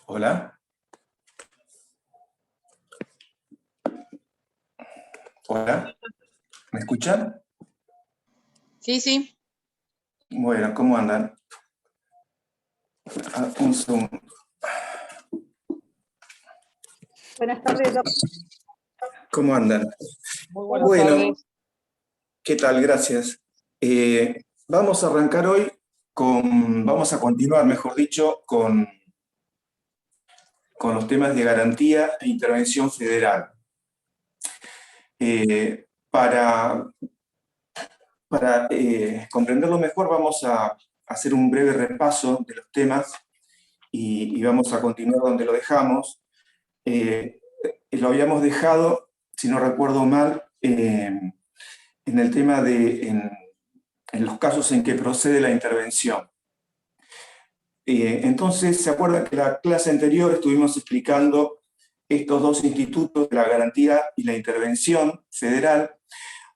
Hola. Hola. ¿Me escuchan? Sí, sí. Bueno, ¿cómo andan? Un segundo. Buenas tardes, doctor. ¿Cómo andan? Muy buenas Bueno, tardes. ¿qué tal? Gracias. Vamos a arrancar hoy vamos a continuar, mejor dicho, con los temas de garantía e intervención federal. Para comprenderlo mejor, vamos a hacer un breve repaso de los temas y vamos a continuar donde lo dejamos. Lo habíamos dejado, si no recuerdo mal, en el tema en los casos en que procede la intervención. Entonces, ¿se acuerdan que en la clase anterior estuvimos explicando estos dos institutos, la garantía y la intervención federal?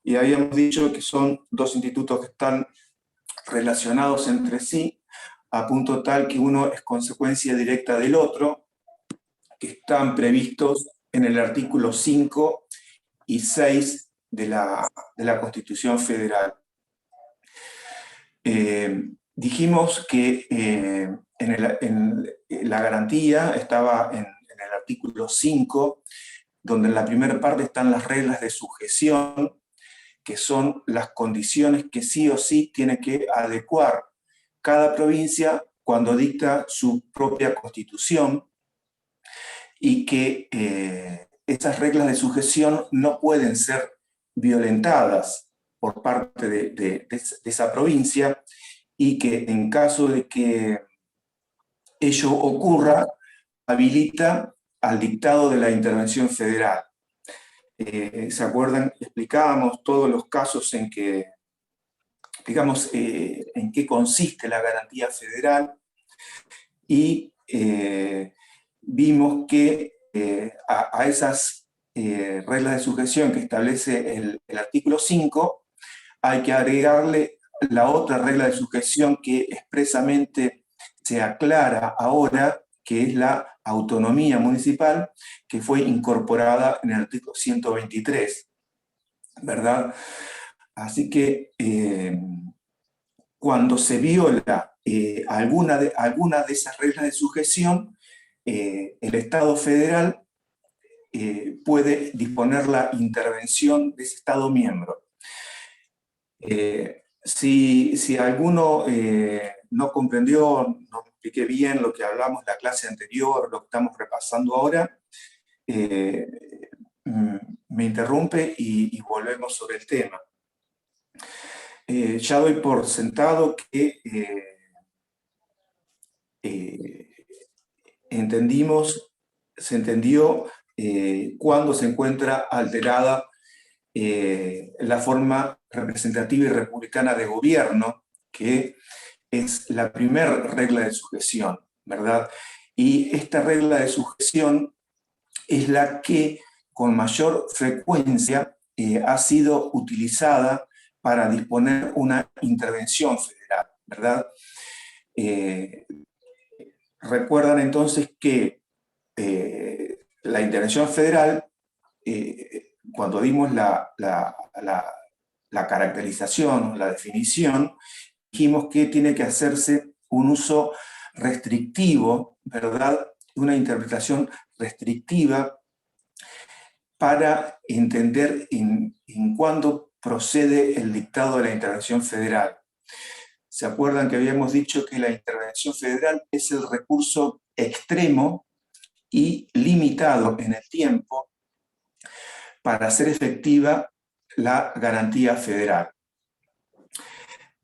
Y habíamos dicho que son dos institutos que están relacionados entre sí, a punto tal que uno es consecuencia directa del otro, que están previstos en el artículo 5 y 6 de la Constitución Federal. Dijimos que la garantía estaba en el artículo 5, donde en la primera parte están las reglas de sujeción, que son las condiciones que sí o sí tiene que adecuar cada provincia cuando dicta su propia constitución, y que esas reglas de sujeción no pueden ser violentadas por parte de esa provincia, y que en caso de que ello ocurra, habilita al dictado de la intervención federal. ¿Se acuerdan? Explicábamos todos los casos en que, digamos, en qué consiste la garantía federal, y vimos que a esas reglas de sujeción que establece el artículo 5 hay que agregarle la otra regla de sujeción que expresamente se aclara ahora, que es la autonomía municipal, que fue incorporada en el artículo 123, ¿verdad? Así que cuando se viola alguna de esas reglas de sujeción, el Estado federal puede disponer la intervención de ese Estado miembro. Si alguno no comprendió, no expliqué bien lo que hablamos en la clase anterior, lo que estamos repasando ahora, me interrumpe y volvemos sobre el tema. Ya doy por sentado que se entendió cuando se encuentra alterada la forma representativa y republicana de gobierno, que es la primera regla de sujeción, ¿verdad? Y esta regla de sujeción es la que con mayor frecuencia ha sido utilizada para disponer una intervención federal, ¿verdad? Recuerdan entonces que la intervención federal, cuando dimos la caracterización, la definición, dijimos que tiene que hacerse un uso restrictivo, ¿verdad? Una interpretación restrictiva para entender en cuándo procede el dictado de la intervención federal. ¿Se acuerdan que habíamos dicho que la intervención federal es el recurso extremo y limitado en el tiempo para hacer efectiva la garantía federal?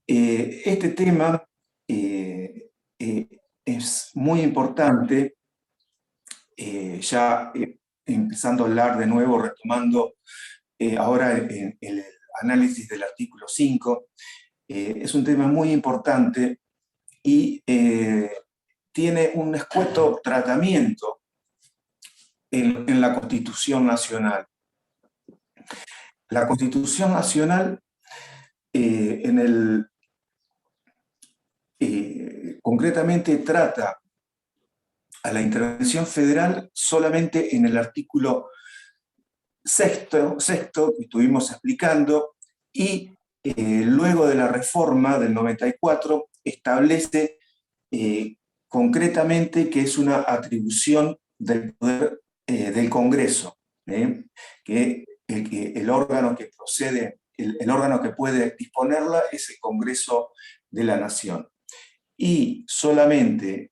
Este tema es muy importante, ya empezando a hablar de nuevo, retomando ahora el análisis del artículo 5, es un tema muy importante y tiene un escueto tratamiento en la Constitución Nacional. La Constitución Nacional, concretamente trata a la intervención federal solamente en el artículo sexto que estuvimos explicando, y luego de la reforma del 94 establece concretamente que es una atribución del poder del Congreso, que el órgano que procede, el órgano que puede disponerla es el Congreso de la Nación. Y solamente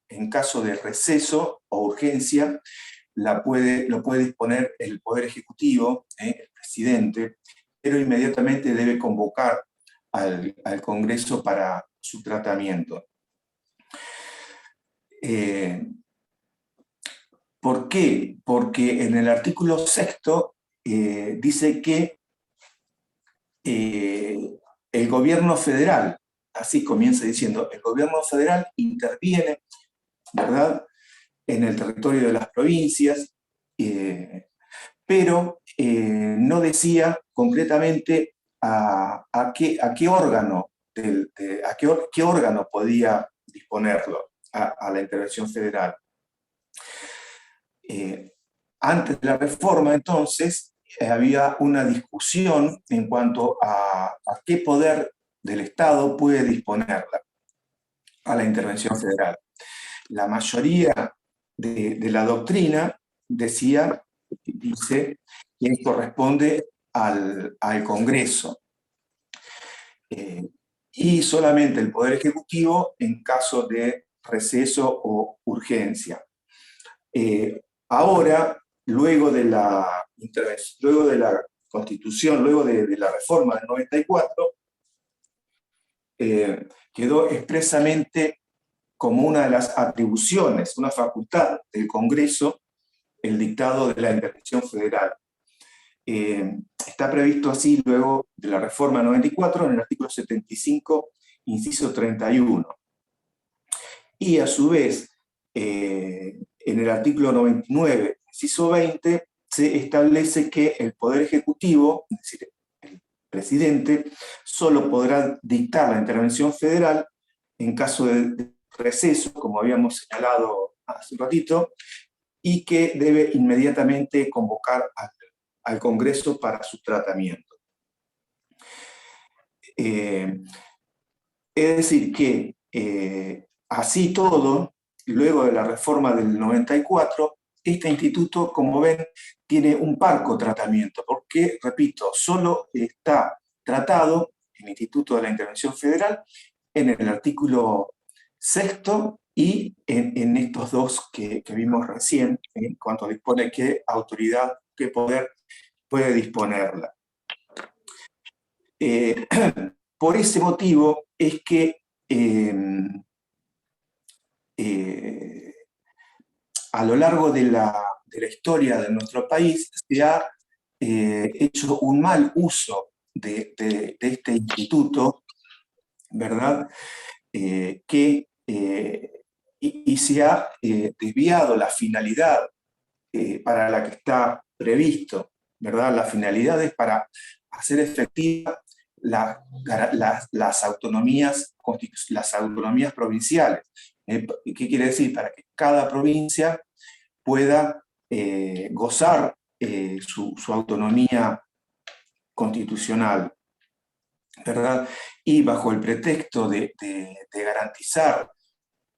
en caso de receso o urgencia lo puede disponer el Poder Ejecutivo, el presidente, pero inmediatamente debe convocar al Congreso para su tratamiento. ¿Por qué? Porque en el artículo sexto dice que el gobierno federal, así comienza diciendo, el gobierno federal interviene, ¿verdad?, en el territorio de las provincias, pero no decía concretamente a qué órgano, qué órgano podía disponerlo a la intervención federal. Antes de la reforma, entonces, había una discusión en cuanto a qué poder del Estado puede disponerla a la intervención federal. La mayoría de la doctrina dice que corresponde al Congreso, y solamente el Poder Ejecutivo en caso de receso o urgencia. Ahora, luego de la Constitución, luego de la reforma del 94, quedó expresamente como una de las atribuciones, una facultad del Congreso, el dictado de la intervención federal. Está previsto así luego de la reforma 94 en el artículo 75, inciso 31. Y a su vez, en el artículo 99, inciso 20, se establece que el Poder Ejecutivo, es decir, el presidente, solo podrá dictar la intervención federal en caso de receso, como habíamos señalado hace un ratito, y que debe inmediatamente convocar al Congreso para su tratamiento. Es decir, que así todo, luego de la reforma del 94, este instituto, como ven, tiene un parco tratamiento, porque, repito, solo está tratado el Instituto de la Intervención Federal en el artículo sexto y en estos dos que vimos recién, en cuanto dispone qué autoridad, qué poder puede disponerla. Por ese motivo es que a lo largo de la historia de nuestro país se ha hecho un mal uso de este instituto, ¿verdad? Y se ha desviado la finalidad para la que está previsto, ¿verdad? La finalidad es para hacer efectiva las autonomías provinciales. ¿Qué quiere decir? Para que cada provincia pueda gozar su autonomía constitucional, ¿verdad? Y bajo el pretexto de garantizar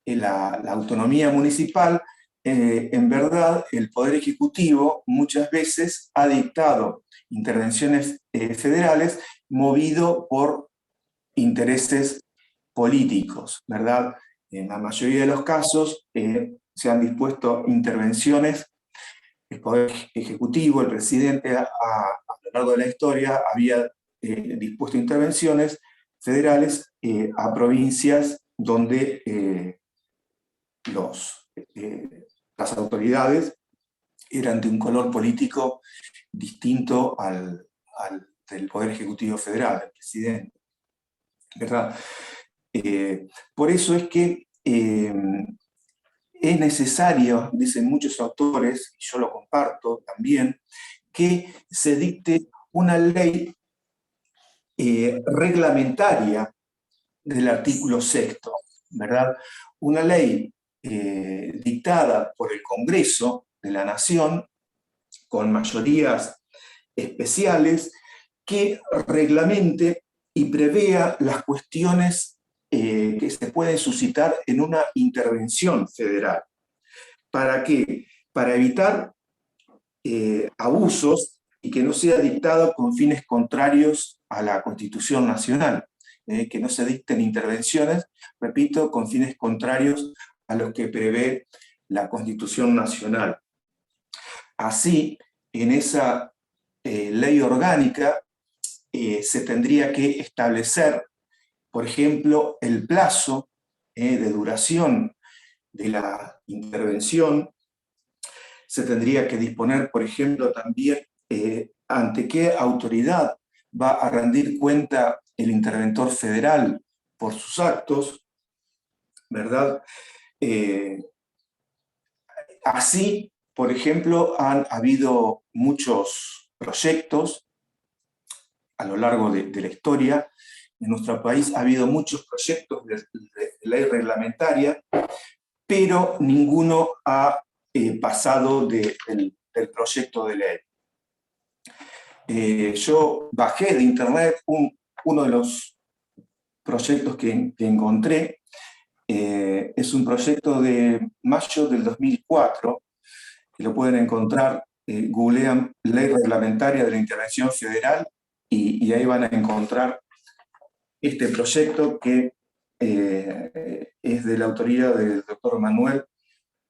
la autonomía municipal, en verdad el Poder Ejecutivo muchas veces ha dictado intervenciones federales movido por intereses políticos, ¿verdad? En la mayoría de los casos se han dispuesto intervenciones, el Poder Ejecutivo, el presidente, a lo largo de la historia había dispuesto intervenciones federales a provincias donde las autoridades eran de un color político distinto al del Poder Ejecutivo Federal, del presidente, ¿verdad? Por eso es que es necesario, dicen muchos autores, y yo lo comparto también, que se dicte una ley reglamentaria del artículo sexto, ¿verdad? Una ley dictada por el Congreso de la Nación, con mayorías especiales, que reglamente y prevea las cuestiones que se pueden suscitar en una intervención federal. ¿Para qué? Para evitar abusos y que no sea dictado con fines contrarios a la Constitución Nacional, que no se dicten intervenciones, repito, con fines contrarios a los que prevé la Constitución Nacional. Así, en esa ley orgánica se tendría que establecer, por ejemplo, el plazo de duración de la intervención. Se tendría que disponer, por ejemplo, también ante qué autoridad va a rendir cuenta el interventor federal por sus actos, ¿verdad? Así, por ejemplo, han habido muchos proyectos a lo largo de la historia. En nuestro país ha habido muchos proyectos de ley reglamentaria, pero ninguno ha pasado del proyecto de ley. Yo bajé de internet uno de los proyectos que encontré. Es un proyecto de mayo del 2004, que lo pueden encontrar, googlean Ley Reglamentaria de la Intervención Federal, y ahí van a encontrar este proyecto que es de la autoría del doctor Manuel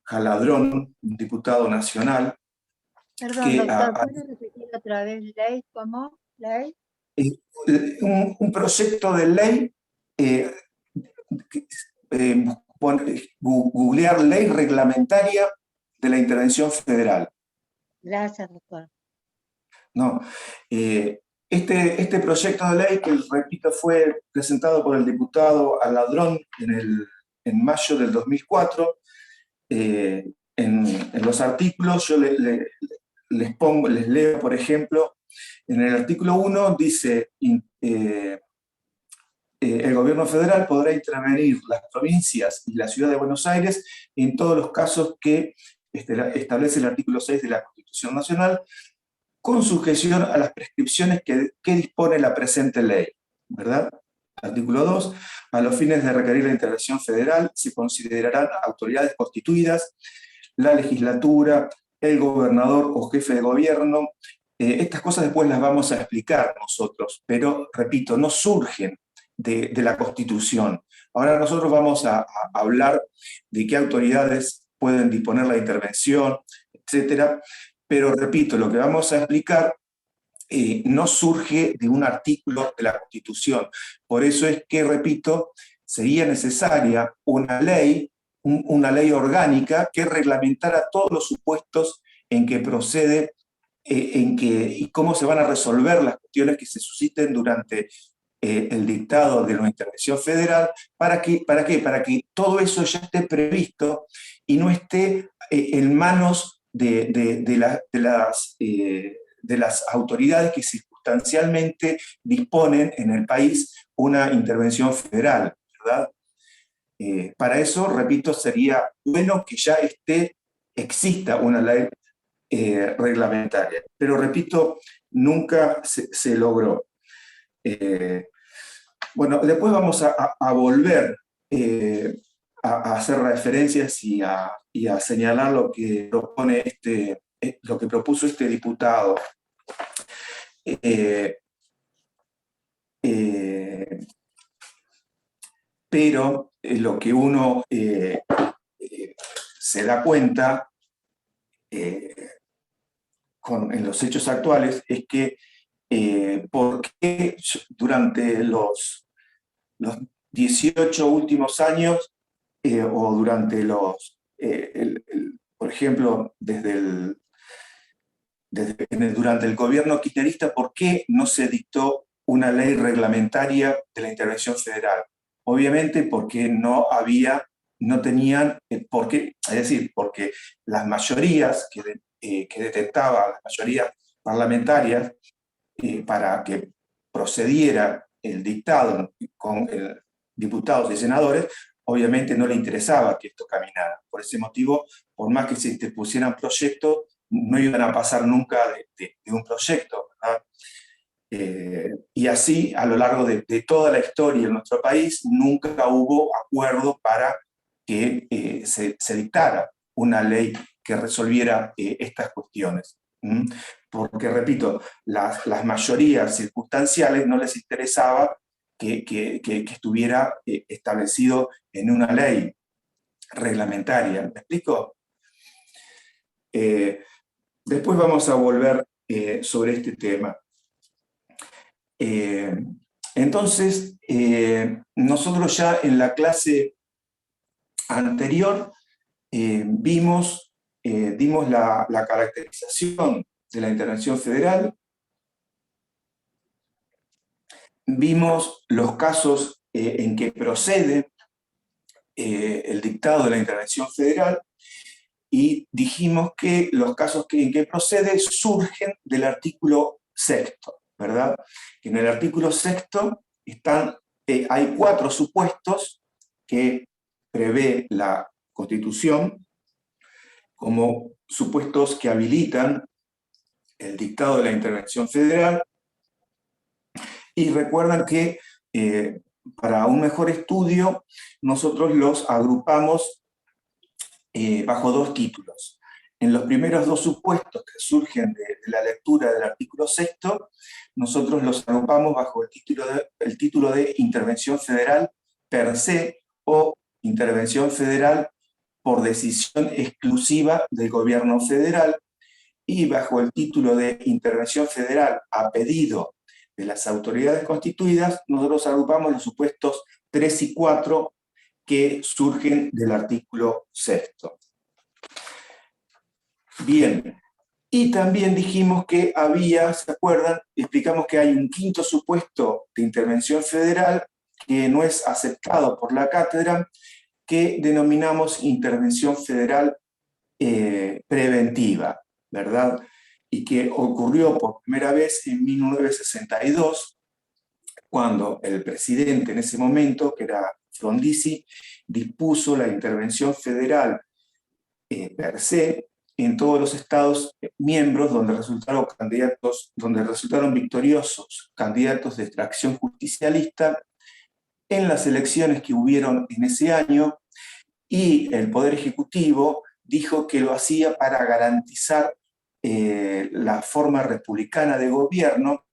Jaladrón, un diputado nacional. Perdón, doctor, ¿puede repetir otra vez ley? ¿Cómo? ¿Ley? Un proyecto de ley, googlear Ley Reglamentaria de la Intervención Federal. Gracias, doctor. No, este proyecto de ley, que repito, fue presentado por el diputado Aladrón en mayo del 2004, en los artículos yo les leo, por ejemplo, en el artículo 1 dice: el gobierno federal podrá intervenir las provincias y la ciudad de Buenos Aires en todos los casos que establece el artículo 6 de la Constitución Nacional, con sujeción a las prescripciones que dispone la presente ley, ¿verdad? Artículo 2, a los fines de requerir la intervención federal se considerarán autoridades constituidas, la legislatura, el gobernador o jefe de gobierno. Estas cosas después las vamos a explicar nosotros, pero repito, no surgen de la Constitución. Ahora nosotros vamos a hablar de qué autoridades pueden disponer la intervención, etcétera. Pero repito, lo que vamos a explicar no surge de un artículo de la Constitución. Por eso es que, repito, sería necesaria una ley orgánica que reglamentara todos los supuestos en que procede, y cómo se van a resolver las cuestiones que se susciten durante el dictado de la intervención federal. ¿Para qué? Para que todo eso ya esté previsto y no esté en manos de las autoridades que circunstancialmente disponen en el país una intervención federal, ¿verdad? Para eso, repito, sería bueno que ya exista una ley reglamentaria. Pero repito, nunca se logró. Bueno, después vamos a volver a hacer referencias y a señalar lo que propone lo que propuso este diputado. Pero lo que uno se da cuenta en los hechos actuales es que por qué durante los 18 últimos años, o durante por ejemplo, durante el gobierno kirchnerista, ¿por qué no se dictó una ley reglamentaria de la intervención federal? Obviamente porque no tenían, porque las mayorías que detentaban, las mayorías parlamentarias, para que procediera el dictado con diputados y senadores, obviamente no le interesaba que esto caminara. Por ese motivo, por más que se interpusieran proyectos, no iban a pasar nunca de un proyecto, ¿verdad? Y así, a lo largo de toda la historia en nuestro país, nunca hubo acuerdo para que se dictara una ley que resolviera estas cuestiones. Porque, repito, las mayorías circunstanciales no les interesaba que estuviera establecido en una ley reglamentaria. ¿Me explico? Después vamos a volver sobre este tema. Entonces, nosotros ya en la clase anterior dimos la caracterización de la intervención federal, vimos los casos en que procede el dictado de la intervención federal y dijimos que los casos en que procede surgen del artículo 6, ¿verdad? Que en el artículo 6 hay 4 supuestos que prevé la Constitución como supuestos que habilitan el dictado de la intervención federal, y recuerdan que para un mejor estudio nosotros los agrupamos bajo 2 títulos. En los primeros 2 supuestos que surgen de la lectura del artículo 6, nosotros los agrupamos bajo el título de intervención federal per se o intervención federal por decisión exclusiva del gobierno federal, y bajo el título de intervención federal a pedido de las autoridades constituidas, nosotros agrupamos los supuestos 3 y 4 que surgen del artículo 6. Bien, y también dijimos que había, ¿se acuerdan? Explicamos que hay un 5º supuesto de intervención federal que no es aceptado por la cátedra, que denominamos intervención federal preventiva, ¿verdad? Y que ocurrió por primera vez en 1962, cuando el presidente en ese momento, que era Frondizi, dispuso la intervención federal per se en todos los estados miembros donde resultaron victoriosos candidatos de extracción justicialista en las elecciones que hubieron en ese año, y el Poder Ejecutivo dijo que lo hacía para garantizar la forma republicana de gobierno,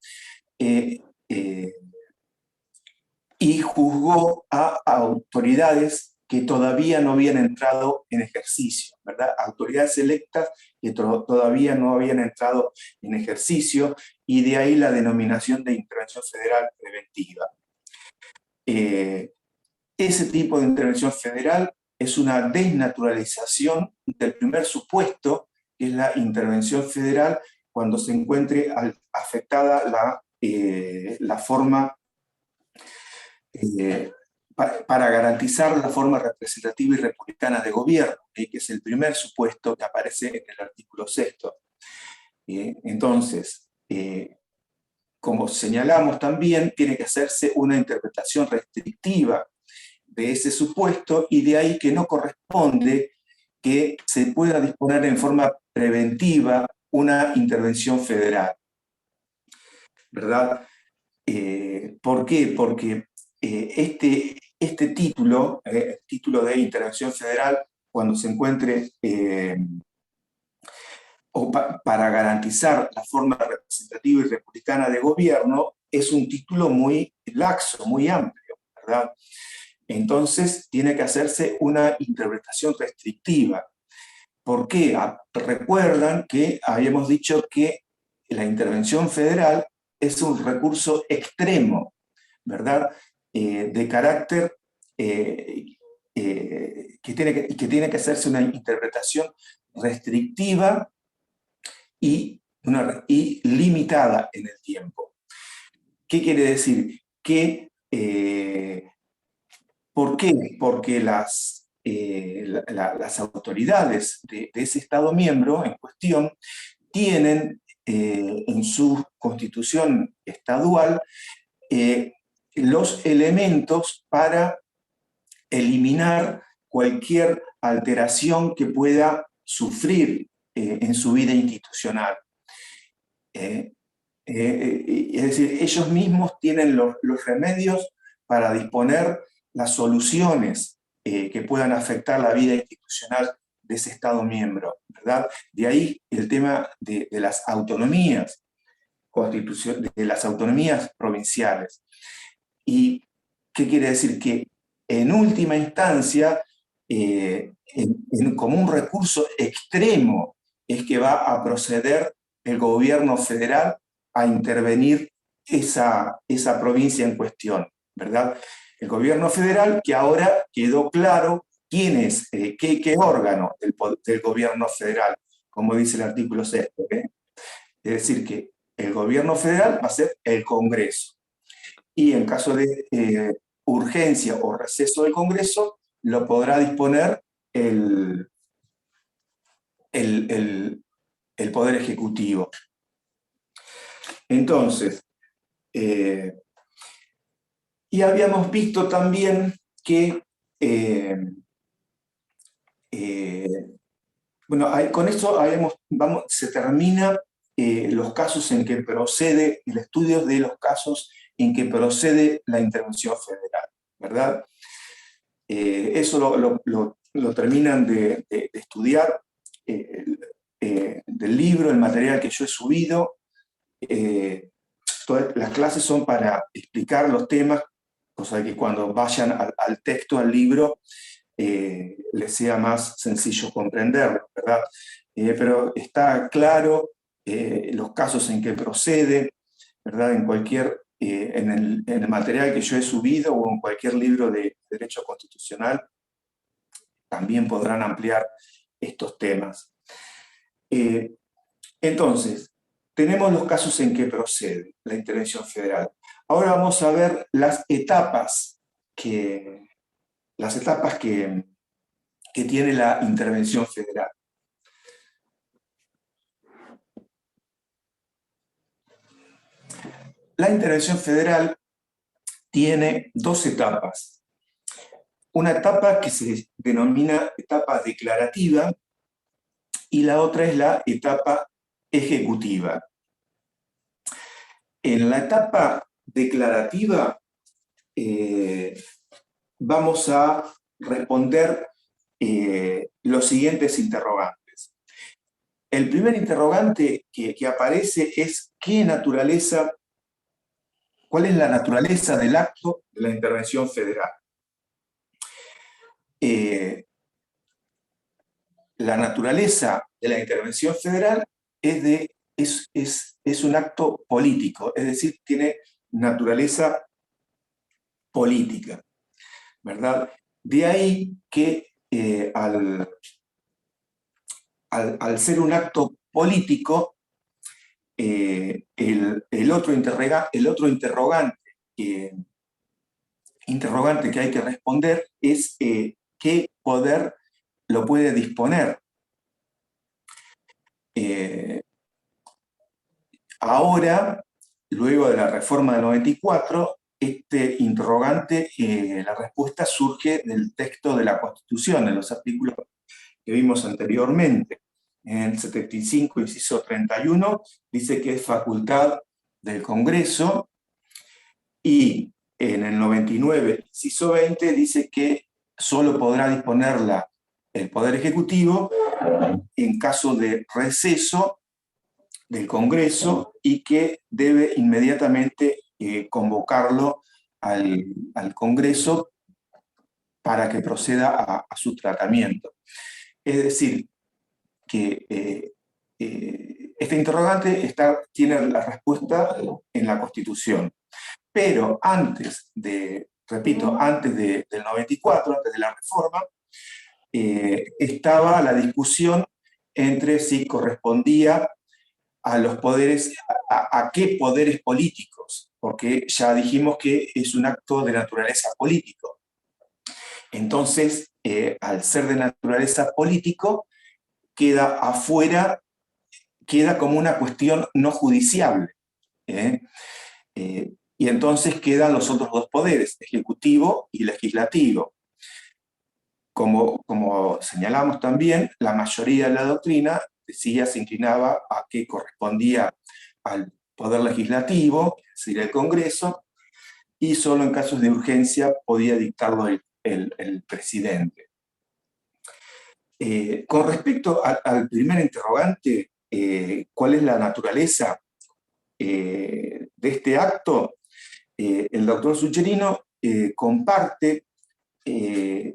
y juzgó a autoridades que todavía no habían entrado en ejercicio, ¿verdad? Autoridades electas que todavía no habían entrado en ejercicio, y de ahí la denominación de intervención federal preventiva. Ese tipo de intervención federal es una desnaturalización del primer supuesto, que es la intervención federal cuando se encuentre afectada la forma, para garantizar la forma representativa y republicana de gobierno, que es el primer supuesto que aparece en el artículo 6. Entonces, como señalamos también, tiene que hacerse una interpretación restrictiva de ese supuesto, y de ahí que no corresponde que se pueda disponer en forma preventiva una intervención federal, ¿verdad? ¿Por qué? Porque este título, el título de intervención federal, cuando se encuentre para garantizar la forma representativa y republicana de gobierno, es un título muy laxo, muy amplio, ¿verdad? Entonces tiene que hacerse una interpretación restrictiva. ¿Por qué? Recuerdan que habíamos dicho que la intervención federal es un recurso extremo, ¿verdad? De carácter que tiene que hacerse una interpretación restrictiva y limitada en el tiempo. ¿Qué quiere decir? Que, ¿por qué? Porque las autoridades de ese Estado miembro en cuestión tienen en su constitución estadual los elementos para eliminar cualquier alteración que pueda sufrir en su vida institucional. Es decir, ellos mismos tienen los remedios para disponer las soluciones que puedan afectar la vida institucional de ese Estado miembro, ¿verdad? De ahí el tema de las autonomías, de las autonomías provinciales. ¿Y qué quiere decir? Que en última instancia, como un recurso extremo, es que va a proceder el gobierno federal a intervenir esa provincia en cuestión, ¿verdad? El gobierno federal, que ahora quedó claro quién es, qué órgano del gobierno federal, como dice el artículo 6. Es decir, que el gobierno federal va a ser el Congreso. Y en caso de urgencia o receso del Congreso, lo podrá disponer el Poder Ejecutivo. Entonces, y habíamos visto también que, bueno, con eso se termina los casos en que procede, el estudio de los casos en que procede la intervención federal, ¿verdad? Eso lo terminan de estudiar del libro, el material que yo he subido. Todas las clases son para explicar los temas, cosa que cuando vayan al texto, al libro, les sea más sencillo comprenderlo, ¿verdad? Pero está claro los casos en que procede, ¿verdad? En el material que yo he subido o en cualquier libro de Derecho Constitucional, también podrán ampliar estos temas. Entonces, tenemos los casos en que procede la intervención federal. Ahora vamos a ver las etapas que tiene la intervención federal. La intervención federal tiene dos etapas. Una etapa que se denomina etapa declarativa y la otra es la etapa ejecutiva. En la etapa declarativa vamos a responder los siguientes interrogantes. El primer interrogante que aparece es ¿cuál es la naturaleza del acto de la intervención federal? La naturaleza de la intervención federal es un acto político, es decir, tiene naturaleza política, ¿verdad? De ahí que al ser un acto político, el otro interrogante que hay que responder es qué poder lo puede disponer. Ahora, luego de la reforma del 94, este interrogante, la respuesta surge del texto de la Constitución, en los artículos que vimos anteriormente. En el 75, inciso 31, dice que es facultad del Congreso, y en el 99, inciso 20, dice que solo podrá disponerla el Poder Ejecutivo en caso de receso del Congreso y que debe inmediatamente convocarlo al Congreso para que proceda a su tratamiento. Es decir, que este interrogante tiene la respuesta en la Constitución. Pero antes del 94, antes de la reforma, estaba la discusión entre si correspondía a los poderes, a qué poderes políticos, porque ya dijimos que es un acto de naturaleza político. Entonces, al ser de naturaleza político, queda afuera, queda como una cuestión no judiciable. Y entonces quedan los otros dos poderes, ejecutivo y legislativo. como señalamos también, la mayoría de la doctrina decía, se inclinaba a que correspondía al Poder Legislativo, es decir, el Congreso, y solo en casos de urgencia podía dictarlo el presidente. Con respecto al primer interrogante, ¿cuál es la naturaleza de este acto? El doctor Sucherino comparte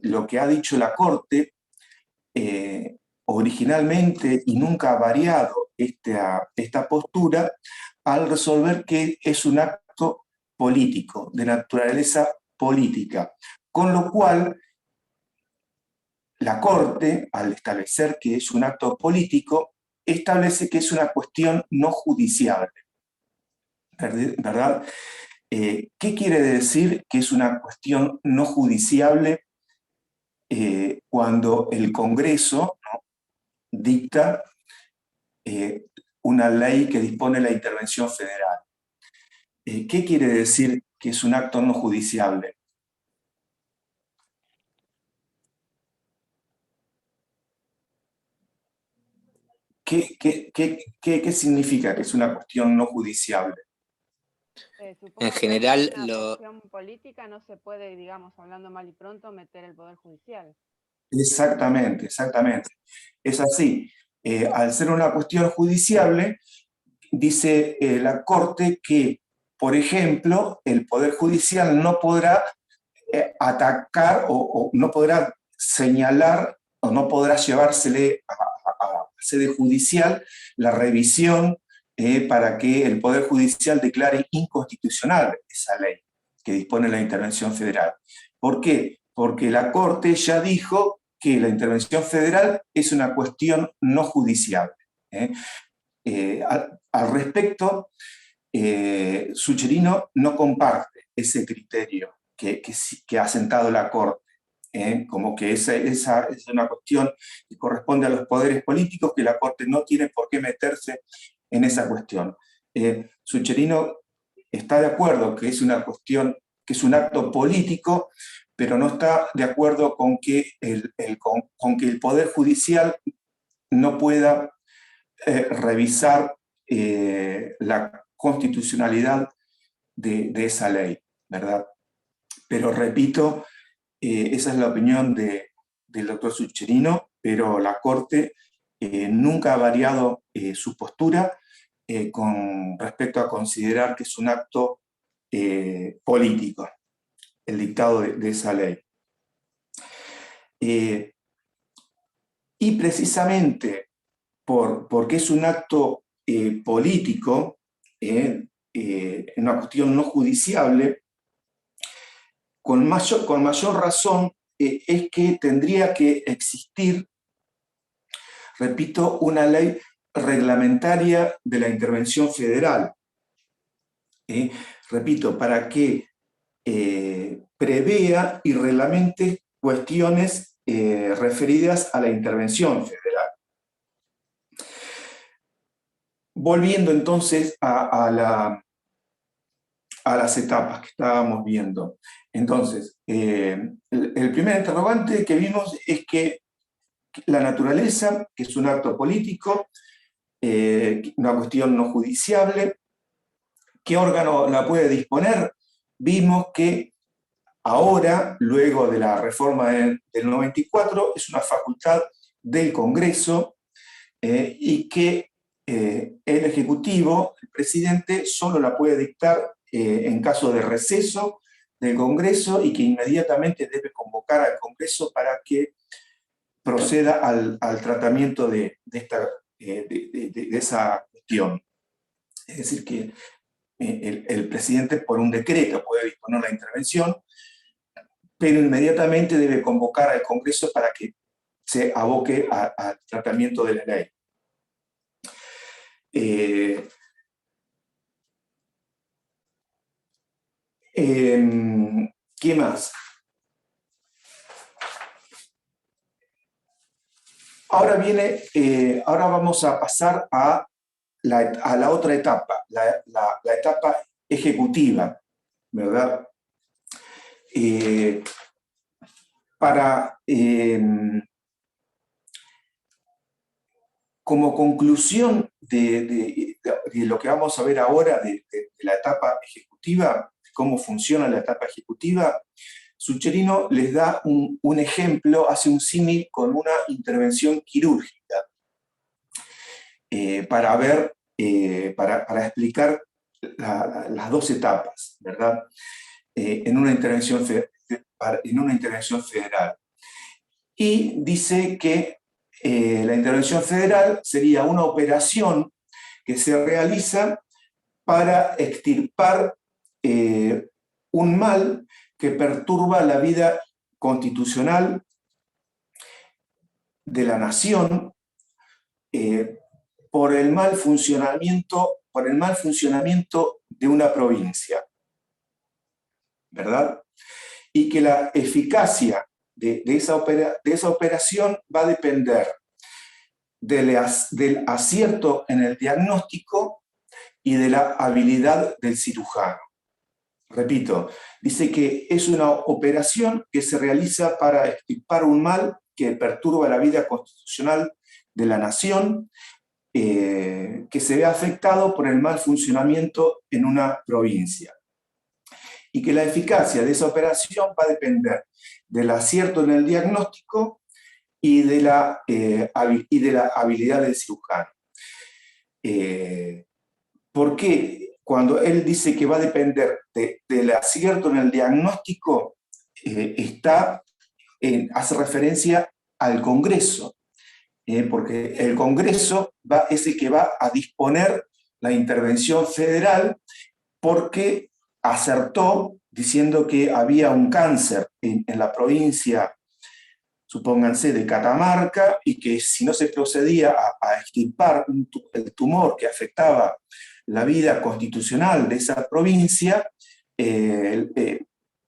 lo que ha dicho la Corte originalmente, y nunca ha variado esta postura, al resolver que es un acto político, de naturaleza política. Con lo cual, la Corte, al establecer que es un acto político, establece que es una cuestión no judiciable. ¿Verdad? ¿Qué quiere decir que es una cuestión no judiciable cuando el Congreso, ¿no?, dicta una ley que dispone la intervención federal? ¿Qué quiere decir que es un acto no judiciable? ¿Qué significa que es una cuestión no judiciable? En general, una cuestión política no se puede, digamos, hablando mal y pronto, meter el Poder Judicial. Exactamente, exactamente. Es así. Al ser una cuestión judiciable, dice la Corte que, por ejemplo, el Poder Judicial no podrá atacar o no podrá señalar o no podrá llevársele a sede judicial la revisión para que el Poder Judicial declare inconstitucional esa ley que dispone la intervención federal. ¿Por qué? Porque la Corte ya dijo que la intervención federal es una cuestión no judiciable. Al respecto, Sucherino no comparte ese criterio que ha sentado la Corte, como que esa es una cuestión que corresponde a los poderes políticos, que la Corte no tiene por qué meterse en esa cuestión. Sucherino está de acuerdo que es una cuestión, que es un acto político, pero no está de acuerdo con que con que el Poder Judicial no pueda revisar la constitucionalidad de esa ley, ¿verdad? Pero repito, esa es la opinión del doctor Sucherino, pero la Corte nunca ha variado su postura con respecto a considerar que es un acto político, el dictado de esa ley. Y precisamente porque es un acto político, una cuestión no judiciable, con mayor razón es que tendría que existir, repito, una ley reglamentaria de la intervención federal. Repito, para que prevea y reglamente cuestiones referidas a la intervención federal. Volviendo entonces a las etapas que estábamos viendo. Entonces, el primer interrogante que vimos es que la naturaleza, que es un acto político, una cuestión no judiciable, ¿qué órgano la puede disponer? Vimos que ahora, luego de la reforma del 94, es una facultad del Congreso y que el Ejecutivo, el presidente, solo la puede dictar en caso de receso del Congreso y que inmediatamente debe convocar al Congreso para que proceda al tratamiento de esa cuestión. Es decir, que el presidente por un decreto puede disponer la intervención, pero inmediatamente debe convocar al Congreso para que se aboque al tratamiento de la ley. ¿Qué más? Ahora vamos a pasar a la otra etapa, la etapa ejecutiva, ¿verdad? como conclusión de lo que vamos a ver ahora de la etapa ejecutiva, cómo funciona la etapa ejecutiva, Sucherino les da un ejemplo, hace un símil con una intervención quirúrgica para explicar las dos etapas, ¿verdad? En una intervención federal. Y dice que la intervención federal sería una operación que se realiza para extirpar un mal que perturba la vida constitucional de la nación por el mal funcionamiento de una provincia, ¿verdad? Y que la eficacia de esa operación va a depender del acierto en el diagnóstico y de la habilidad del cirujano. Repito, dice que es una operación que se realiza para extirpar un mal que perturba la vida constitucional de la nación, que se ve afectado por el mal funcionamiento en una provincia. Y que la eficacia de esa operación va a depender del acierto en el diagnóstico y de la habilidad del cirujano. ¿Por qué? Cuando él dice que va a depender del acierto en el diagnóstico, hace referencia al Congreso, porque el Congreso es el que va a disponer la intervención federal, porque acertó diciendo que había un cáncer en la provincia, supónganse, de Catamarca, y que si no se procedía a extirpar el tumor que afectaba la vida constitucional de esa provincia,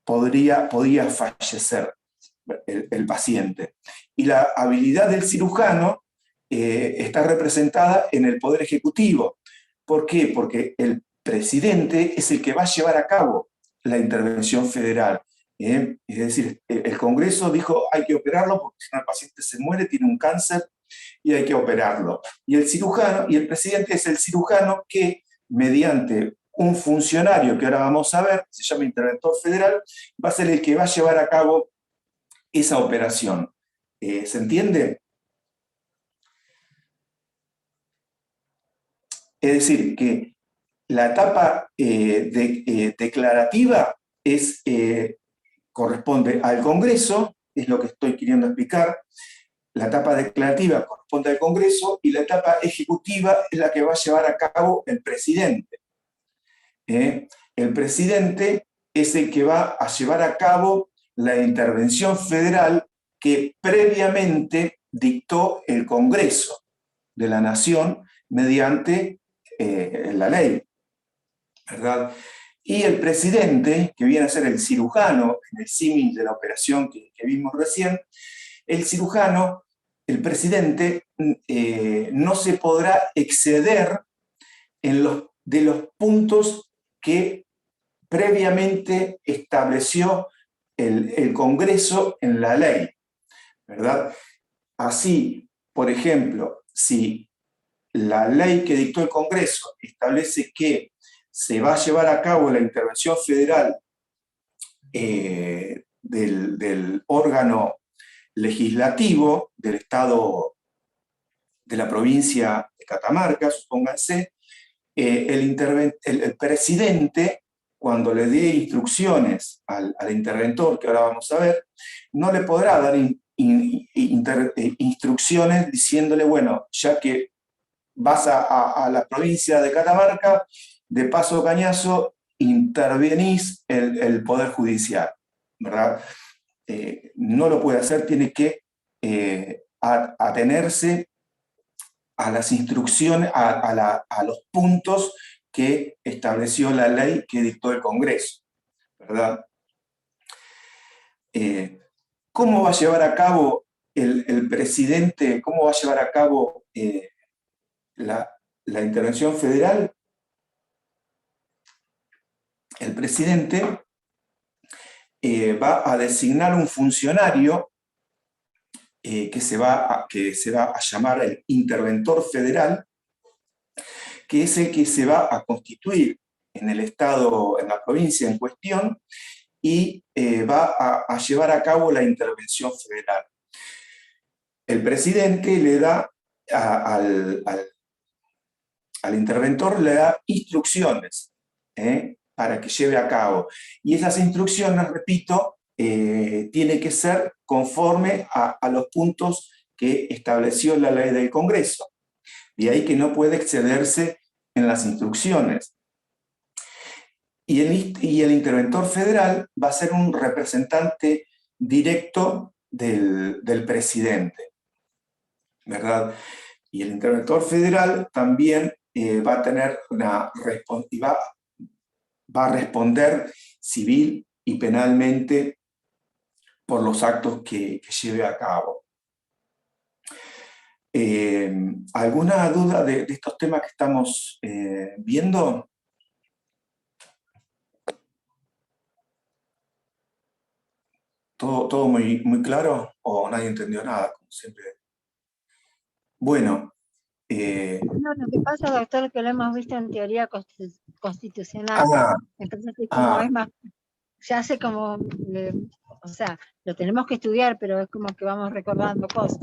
podría fallecer el paciente. Y la habilidad del cirujano está representada en el Poder Ejecutivo. ¿Por qué? Porque el presidente es el que va a llevar a cabo la intervención federal. Es decir, el Congreso dijo hay que operarlo porque si no el paciente se muere, tiene un cáncer y hay que operarlo. Y el presidente es el cirujano que, mediante un funcionario que ahora vamos a ver, se llama interventor federal, va a ser el que va a llevar a cabo esa operación. ¿Se entiende? Es decir, que la etapa declarativa corresponde al Congreso, es lo que estoy queriendo explicar. La etapa declarativa corresponde al Congreso y la etapa ejecutiva es la que va a llevar a cabo el presidente. El presidente es el que va a llevar a cabo la intervención federal que previamente dictó el Congreso de la Nación mediante la ley, ¿verdad? Y el presidente, que viene a ser el cirujano, en el símil de la operación que vimos recién, el cirujano, el presidente, no se podrá exceder de los puntos que previamente estableció el Congreso en la ley, ¿verdad? Así, por ejemplo, si la ley que dictó el Congreso establece que se va a llevar a cabo la intervención federal del órgano legislativo del Estado, de la provincia de Catamarca, supónganse, el presidente, cuando le dé instrucciones al interventor, que ahora vamos a ver, no le podrá dar instrucciones diciéndole, bueno, ya que vas a la provincia de Catamarca, de paso cañazo, intervenís el Poder Judicial, ¿verdad? No lo puede hacer, tiene que atenerse a las instrucciones, a los puntos que estableció la ley que dictó el Congreso, ¿verdad? ¿Cómo va a llevar a cabo el presidente, cómo va a llevar a cabo la intervención federal? El presidente va a designar un funcionario que se va a llamar el interventor federal, que es el que se va a constituir en el estado, en la provincia en cuestión, y va a llevar a cabo la intervención federal. El presidente le da al interventor, le da instrucciones para que lleve a cabo. Y esas instrucciones, repito, tiene que ser conforme a los puntos que estableció la ley del Congreso. De ahí que no puede excederse en las instrucciones. Y el interventor federal va a ser un representante directo del presidente, ¿verdad? Y el interventor federal también va a tener va a responder civil y penalmente por los actos que lleve a cabo. ¿Alguna duda de estos temas que estamos viendo? ¿Todo muy claro? ¿O nadie entendió nada, como siempre? Bueno. No, lo que pasa, doctor, que lo hemos visto en teoría constitucional. Entonces, como es más, se hace como, o sea, lo tenemos que estudiar, pero es como que vamos recordando cosas.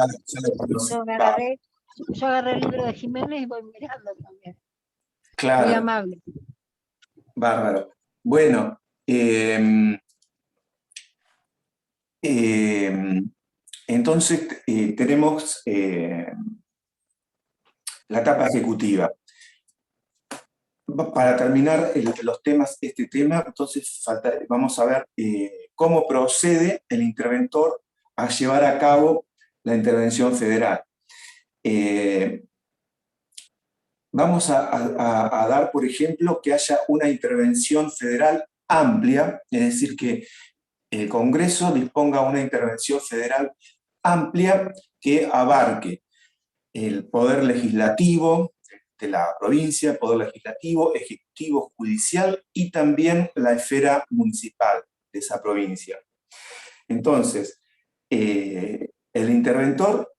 Yo agarré el libro de Jiménez y voy mirando también. Claro. Muy amable. Bárbaro. Bueno, entonces tenemos la etapa ejecutiva. Para terminar este tema, entonces vamos a ver cómo procede el interventor a llevar a cabo la intervención federal. Vamos a dar, por ejemplo, que haya una intervención federal amplia, es decir, que el Congreso disponga una intervención federal amplia que abarque el poder legislativo de la provincia, poder legislativo, ejecutivo, judicial y también la esfera municipal de esa provincia. Entonces, el interventor,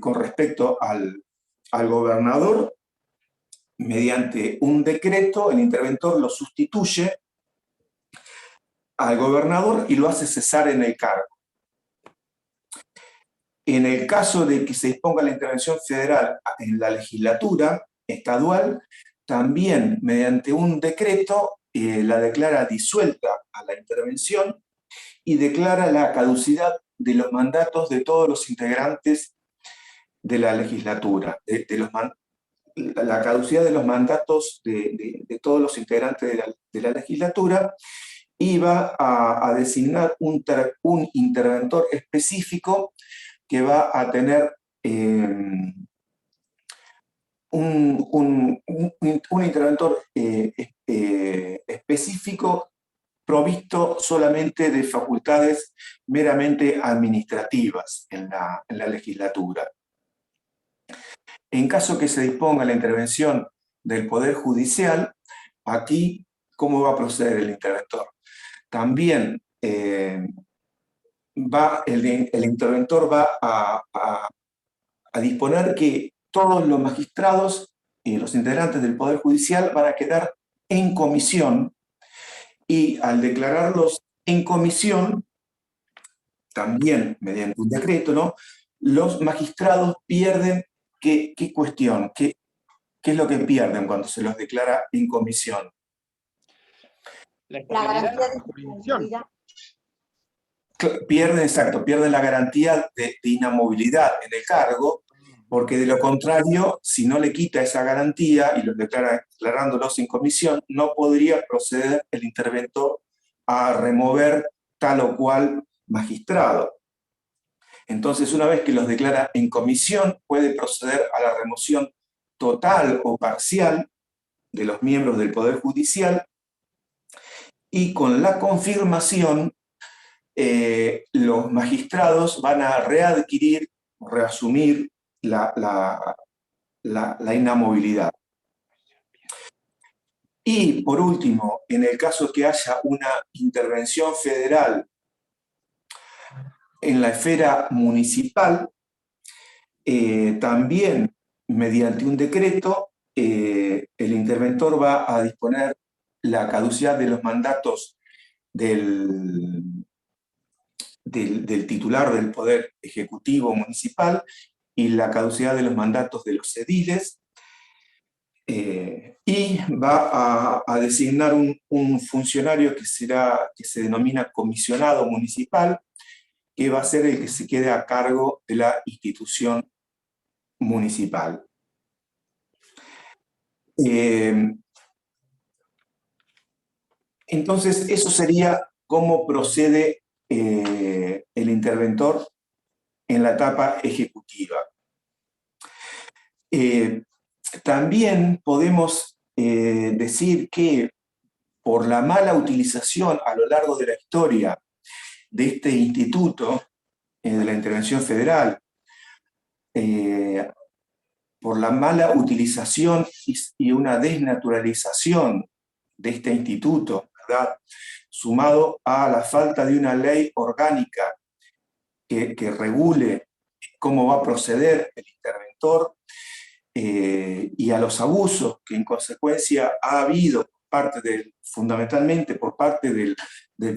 con respecto al gobernador, mediante un decreto, el interventor lo sustituye al gobernador y lo hace cesar en el cargo. En el caso de que se disponga la intervención federal en la legislatura estadual, también mediante un decreto la declara disuelta a la intervención y declara la caducidad de los mandatos de todos los integrantes de la legislatura, la caducidad de los mandatos de todos los integrantes de la legislatura, y va a designar un interventor específico que va a tener un interventor específico provisto solamente de facultades meramente administrativas en la legislatura. En caso que se disponga la intervención del Poder Judicial, aquí, ¿cómo va a proceder el interventor? También el interventor va a disponer que todos los magistrados y los integrantes del Poder Judicial van a quedar en comisión, y al declararlos en comisión, también mediante un decreto, ¿no?, los magistrados pierden ¿qué cuestión? ¿Qué es lo que pierden cuando se los declara en comisión? La garantía de jurisdicción. Pierden la garantía de inamovilidad en el cargo, porque de lo contrario, si no le quita esa garantía y los declarándolos en comisión, no podría proceder el interventor a remover tal o cual magistrado. Entonces, una vez que los declara en comisión, puede proceder a la remoción total o parcial de los miembros del Poder Judicial, y con la confirmación, los magistrados van a reasumir la inamovilidad. Y por último, en el caso que haya una intervención federal en la esfera municipal, también mediante un decreto, el interventor va a disponer la caducidad de los mandatos del titular del Poder Ejecutivo Municipal y la caducidad de los mandatos de los ediles, y va a designar un funcionario que se denomina comisionado municipal, que va a ser el que se quede a cargo de la institución municipal. Entonces, eso sería cómo procede el interventor en la etapa ejecutiva. También podemos decir que por la mala utilización a lo largo de la historia de este instituto de la intervención federal, por la mala utilización y una desnaturalización de este instituto, ¿verdad?, sumado a la falta de una ley orgánica que regule cómo va a proceder el interventor, y a los abusos que en consecuencia ha habido fundamentalmente por parte del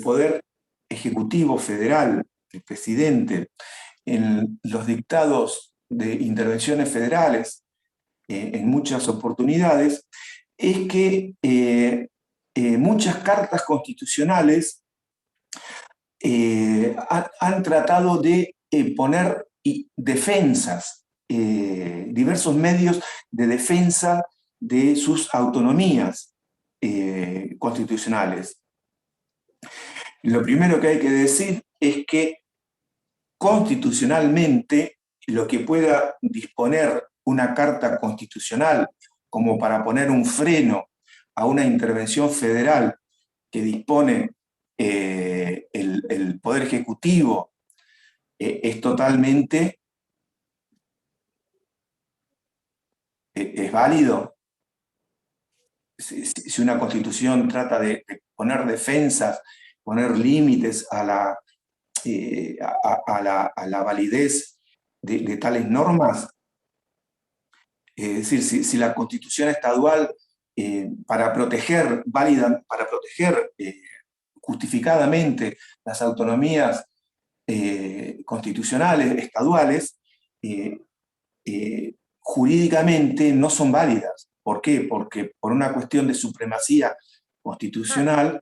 Poder Ejecutivo Federal, el presidente, en los dictados de intervenciones federales, en muchas oportunidades, es que muchas cartas constitucionales han tratado de poner defensas, diversos medios de defensa de sus autonomías constitucionales. Lo primero que hay que decir es que constitucionalmente lo que pueda disponer una carta constitucional como para poner un freno a una intervención federal que dispone el Poder Ejecutivo es totalmente es válido. Si una constitución trata de poner defensas, poner límites a la validez de tales normas, es decir, si la constitución estadual para proteger justificadamente las autonomías constitucionales, estaduales, jurídicamente no son válidas. ¿Por qué? Porque por una cuestión de supremacía constitucional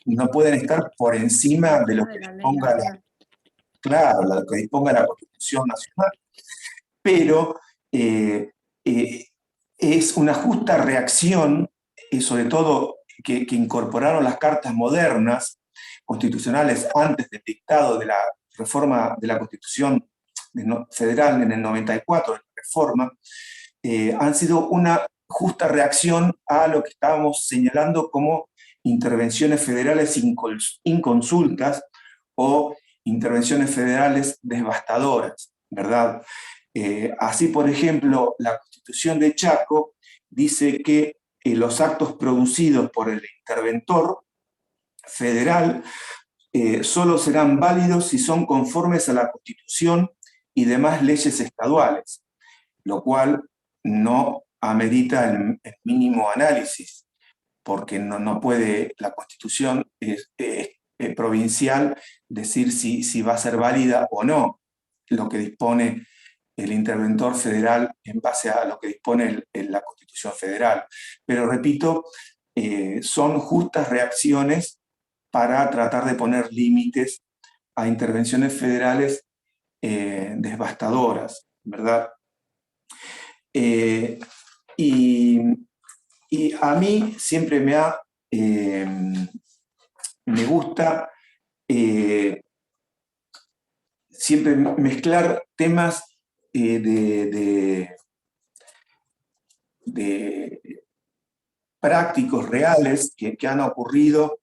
no pueden estar por encima de lo que disponga lo que disponga la Constitución Nacional. Pero es una justa reacción, sobre todo que incorporaron las cartas modernas constitucionales antes del dictado de la reforma de la Constitución Federal en el 94, de la reforma, han sido una justa reacción a lo que estábamos señalando como intervenciones federales inconsultas o intervenciones federales devastadoras, ¿verdad? Así, por ejemplo, la Constitución de Chaco dice que los actos producidos por el interventor federal solo serán válidos si son conformes a la Constitución y demás leyes estaduales, lo cual no amerita el mínimo análisis, porque no puede la Constitución provincial decir si va a ser válida o no lo que dispone el interventor federal en base a lo que dispone la Constitución Federal. Pero repito, son justas reacciones para tratar de poner límites a intervenciones federales devastadoras, ¿verdad? Y a mí siempre me gusta siempre mezclar temas de prácticos reales que han ocurrido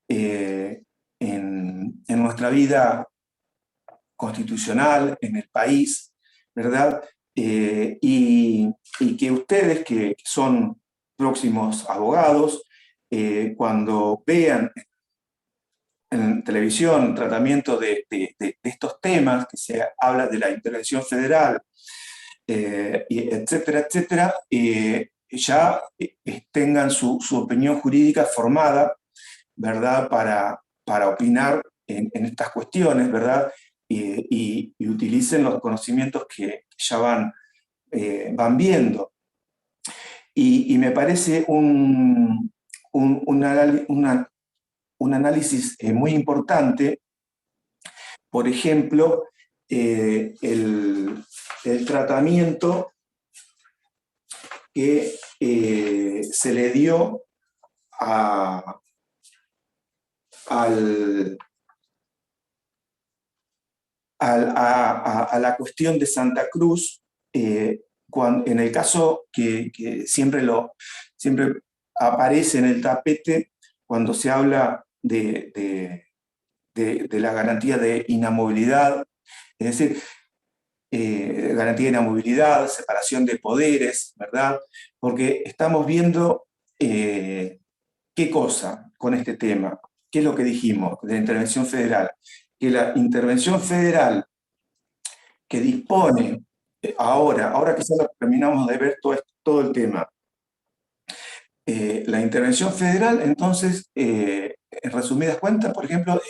en nuestra vida constitucional, en el país, ¿verdad? Y que ustedes, que son próximos abogados, cuando vean en televisión tratamiento de estos temas, que se habla de la intervención federal, etcétera, etcétera, ya tengan su opinión jurídica formada, ¿verdad?, para opinar en estas cuestiones, ¿verdad?, y utilicen los conocimientos que ya van viendo. Y me parece un análisis muy importante, por ejemplo, el tratamiento que se le dio a la cuestión de Santa Cruz, en el caso que siempre aparece en el tapete cuando se habla de la garantía de inamovilidad, es decir, garantía de inamovilidad, separación de poderes, ¿verdad? Porque estamos viendo qué cosa con este tema, qué es lo que dijimos de la intervención federal, que la intervención federal que dispone ahora que ya terminamos de ver todo el tema, la intervención federal, entonces, en resumidas cuentas, por ejemplo,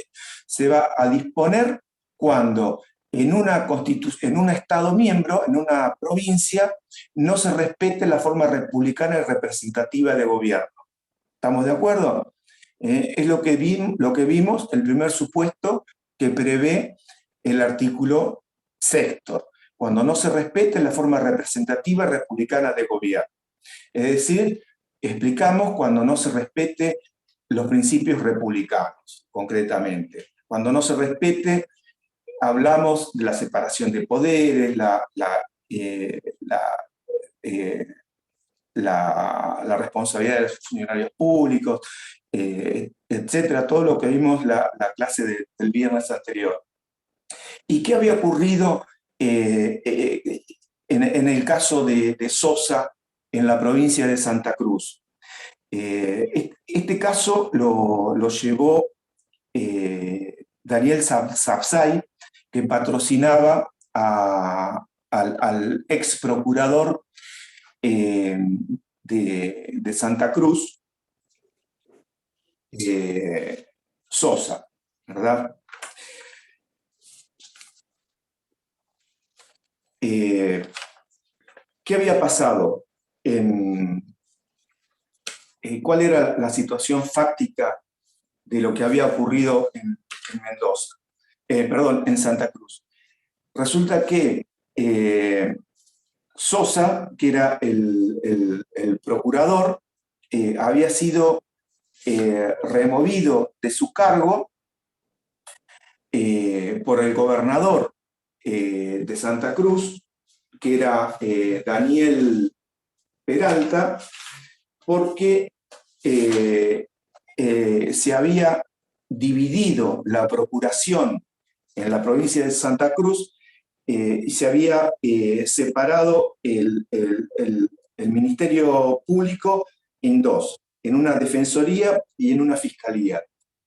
se va a disponer cuando en un Estado miembro, en una provincia, no se respete la forma republicana y representativa de gobierno. ¿Estamos de acuerdo? Es lo que vimos, el primer supuesto que prevé el artículo 6º, cuando no se respete la forma representativa republicana de gobierno. Es decir, explicamos cuando no se respete los principios republicanos, concretamente. Cuando no se respete, hablamos de la separación de poderes, la responsabilidad de los funcionarios públicos, etcétera, todo lo que vimos la clase del viernes anterior. ¿Y qué había ocurrido en el caso de Sosa en la provincia de Santa Cruz? Este caso lo llevó Daniel Sapsay, que patrocinaba al ex procurador de Santa Cruz, Sosa, ¿verdad? ¿Qué había pasado? ¿Cuál era la situación fáctica de lo que había ocurrido en Mendoza? En Santa Cruz. Resulta que Sosa, que era el procurador, había sido removido de su cargo por el gobernador de Santa Cruz, que era Daniel Peralta, porque se había dividido la procuración en la provincia de Santa Cruz y se había separado el Ministerio Público en dos, en una defensoría y en una fiscalía.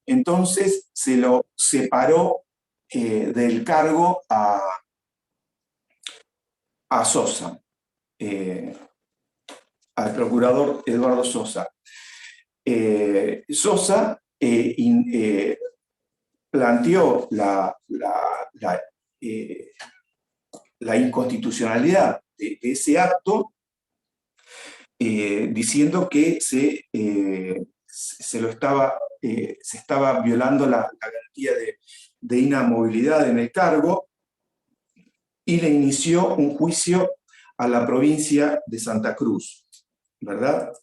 Entonces se lo separó del cargo a Sosa, al procurador Eduardo Sosa. Sosa planteó la inconstitucionalidad de ese acto, diciendo que se estaba violando la garantía de inamovilidad en el cargo, y le inició un juicio a la provincia de Santa Cruz, ¿verdad?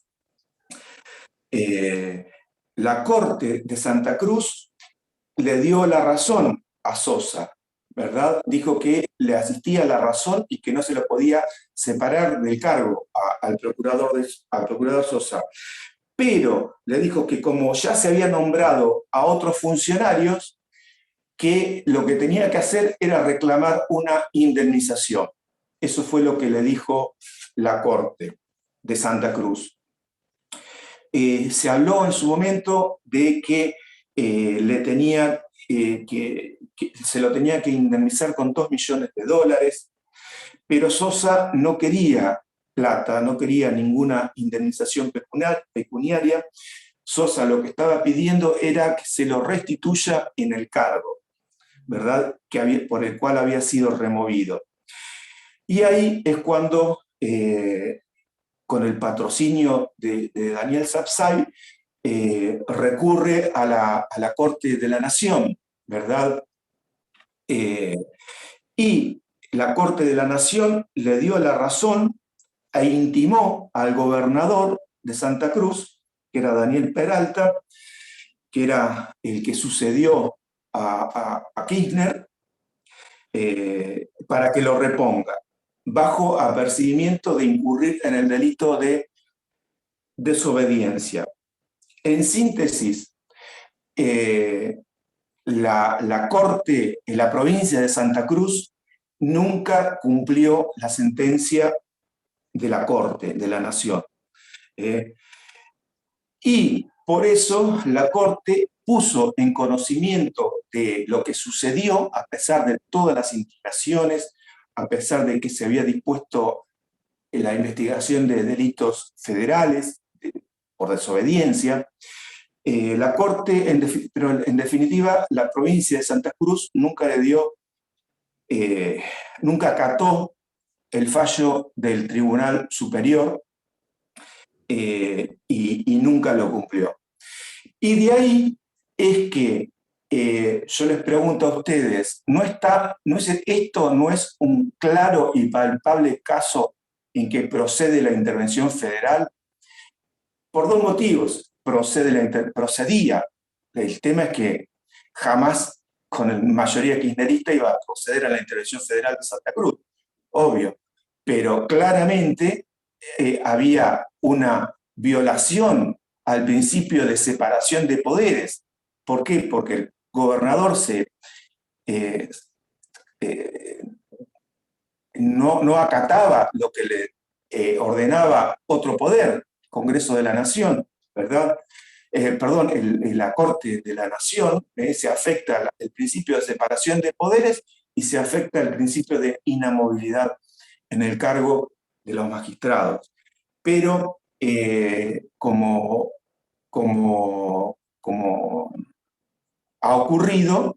La Corte de Santa Cruz le dio la razón a Sosa, ¿verdad? Dijo que le asistía la razón y que no se lo podía separar del cargo al procurador Sosa. Pero le dijo que como ya se había nombrado a otros funcionarios, que lo que tenía que hacer era reclamar una indemnización. Eso fue lo que le dijo la Corte de Santa Cruz. se habló en su momento de que le tenía que se lo tenía que indemnizar con $2 millones, pero Sosa no quería plata, no quería ninguna indemnización pecuniaria. Sosa lo que estaba pidiendo era que se lo restituya en el cargo, ¿verdad? Por el cual había sido removido. Y ahí es cuando, con el patrocinio de Daniel Sapsay, recurre a la Corte de la Nación, ¿verdad? Y la Corte de la Nación le dio la razón e intimó al gobernador de Santa Cruz, que era Daniel Peralta, que era el que sucedió a Kirchner, para que lo reponga, bajo apercibimiento de incurrir en el delito de desobediencia. En síntesis, la Corte en la provincia de Santa Cruz nunca cumplió la sentencia de la Corte de la Nación. Y por eso la Corte puso en conocimiento de lo que sucedió, a pesar de todas las indicaciones, a pesar de que se había dispuesto la investigación de delitos federales por desobediencia. La Corte, pero en definitiva, la provincia de Santa Cruz nunca le dio, nunca acató el fallo del Tribunal Superior y nunca lo cumplió. Y de ahí es que yo les pregunto a ustedes, ¿esto no es un claro y palpable caso en que procede la intervención federal? Por dos motivos procedía. El tema es que jamás con la mayoría kirchnerista iba a proceder a la intervención federal de Santa Cruz, obvio, pero claramente había una violación al principio de separación de poderes. ¿Por qué? Porque el gobernador no acataba lo que le ordenaba otro poder, Congreso de la Nación, ¿verdad? La Corte de la Nación, se afecta el principio de separación de poderes y se afecta el principio de inamovilidad en el cargo de los magistrados. Pero como ha ocurrido,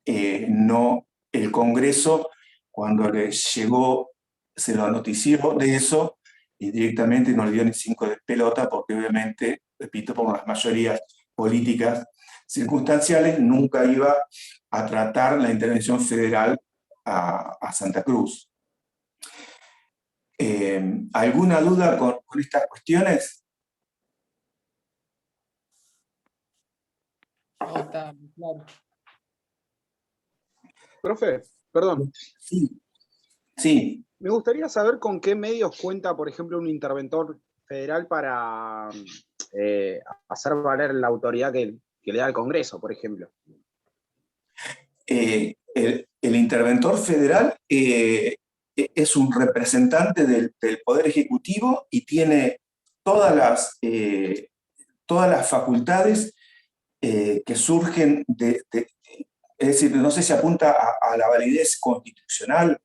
el Congreso, cuando le llegó, se lo notició de eso, y directamente no le dio ni 5 de pelota, porque obviamente, repito, por las mayorías políticas circunstanciales, nunca iba a tratar la intervención federal a Santa Cruz. ¿Alguna duda con estas cuestiones? No, está claro. Profe, perdón. Sí. Sí. Me gustaría saber con qué medios cuenta, por ejemplo, un interventor federal para hacer valer la autoridad que le da el Congreso, por ejemplo. El interventor federal es un representante del Poder Ejecutivo y tiene todas las facultades que surgen es decir, no sé si apunta a la validez constitucional,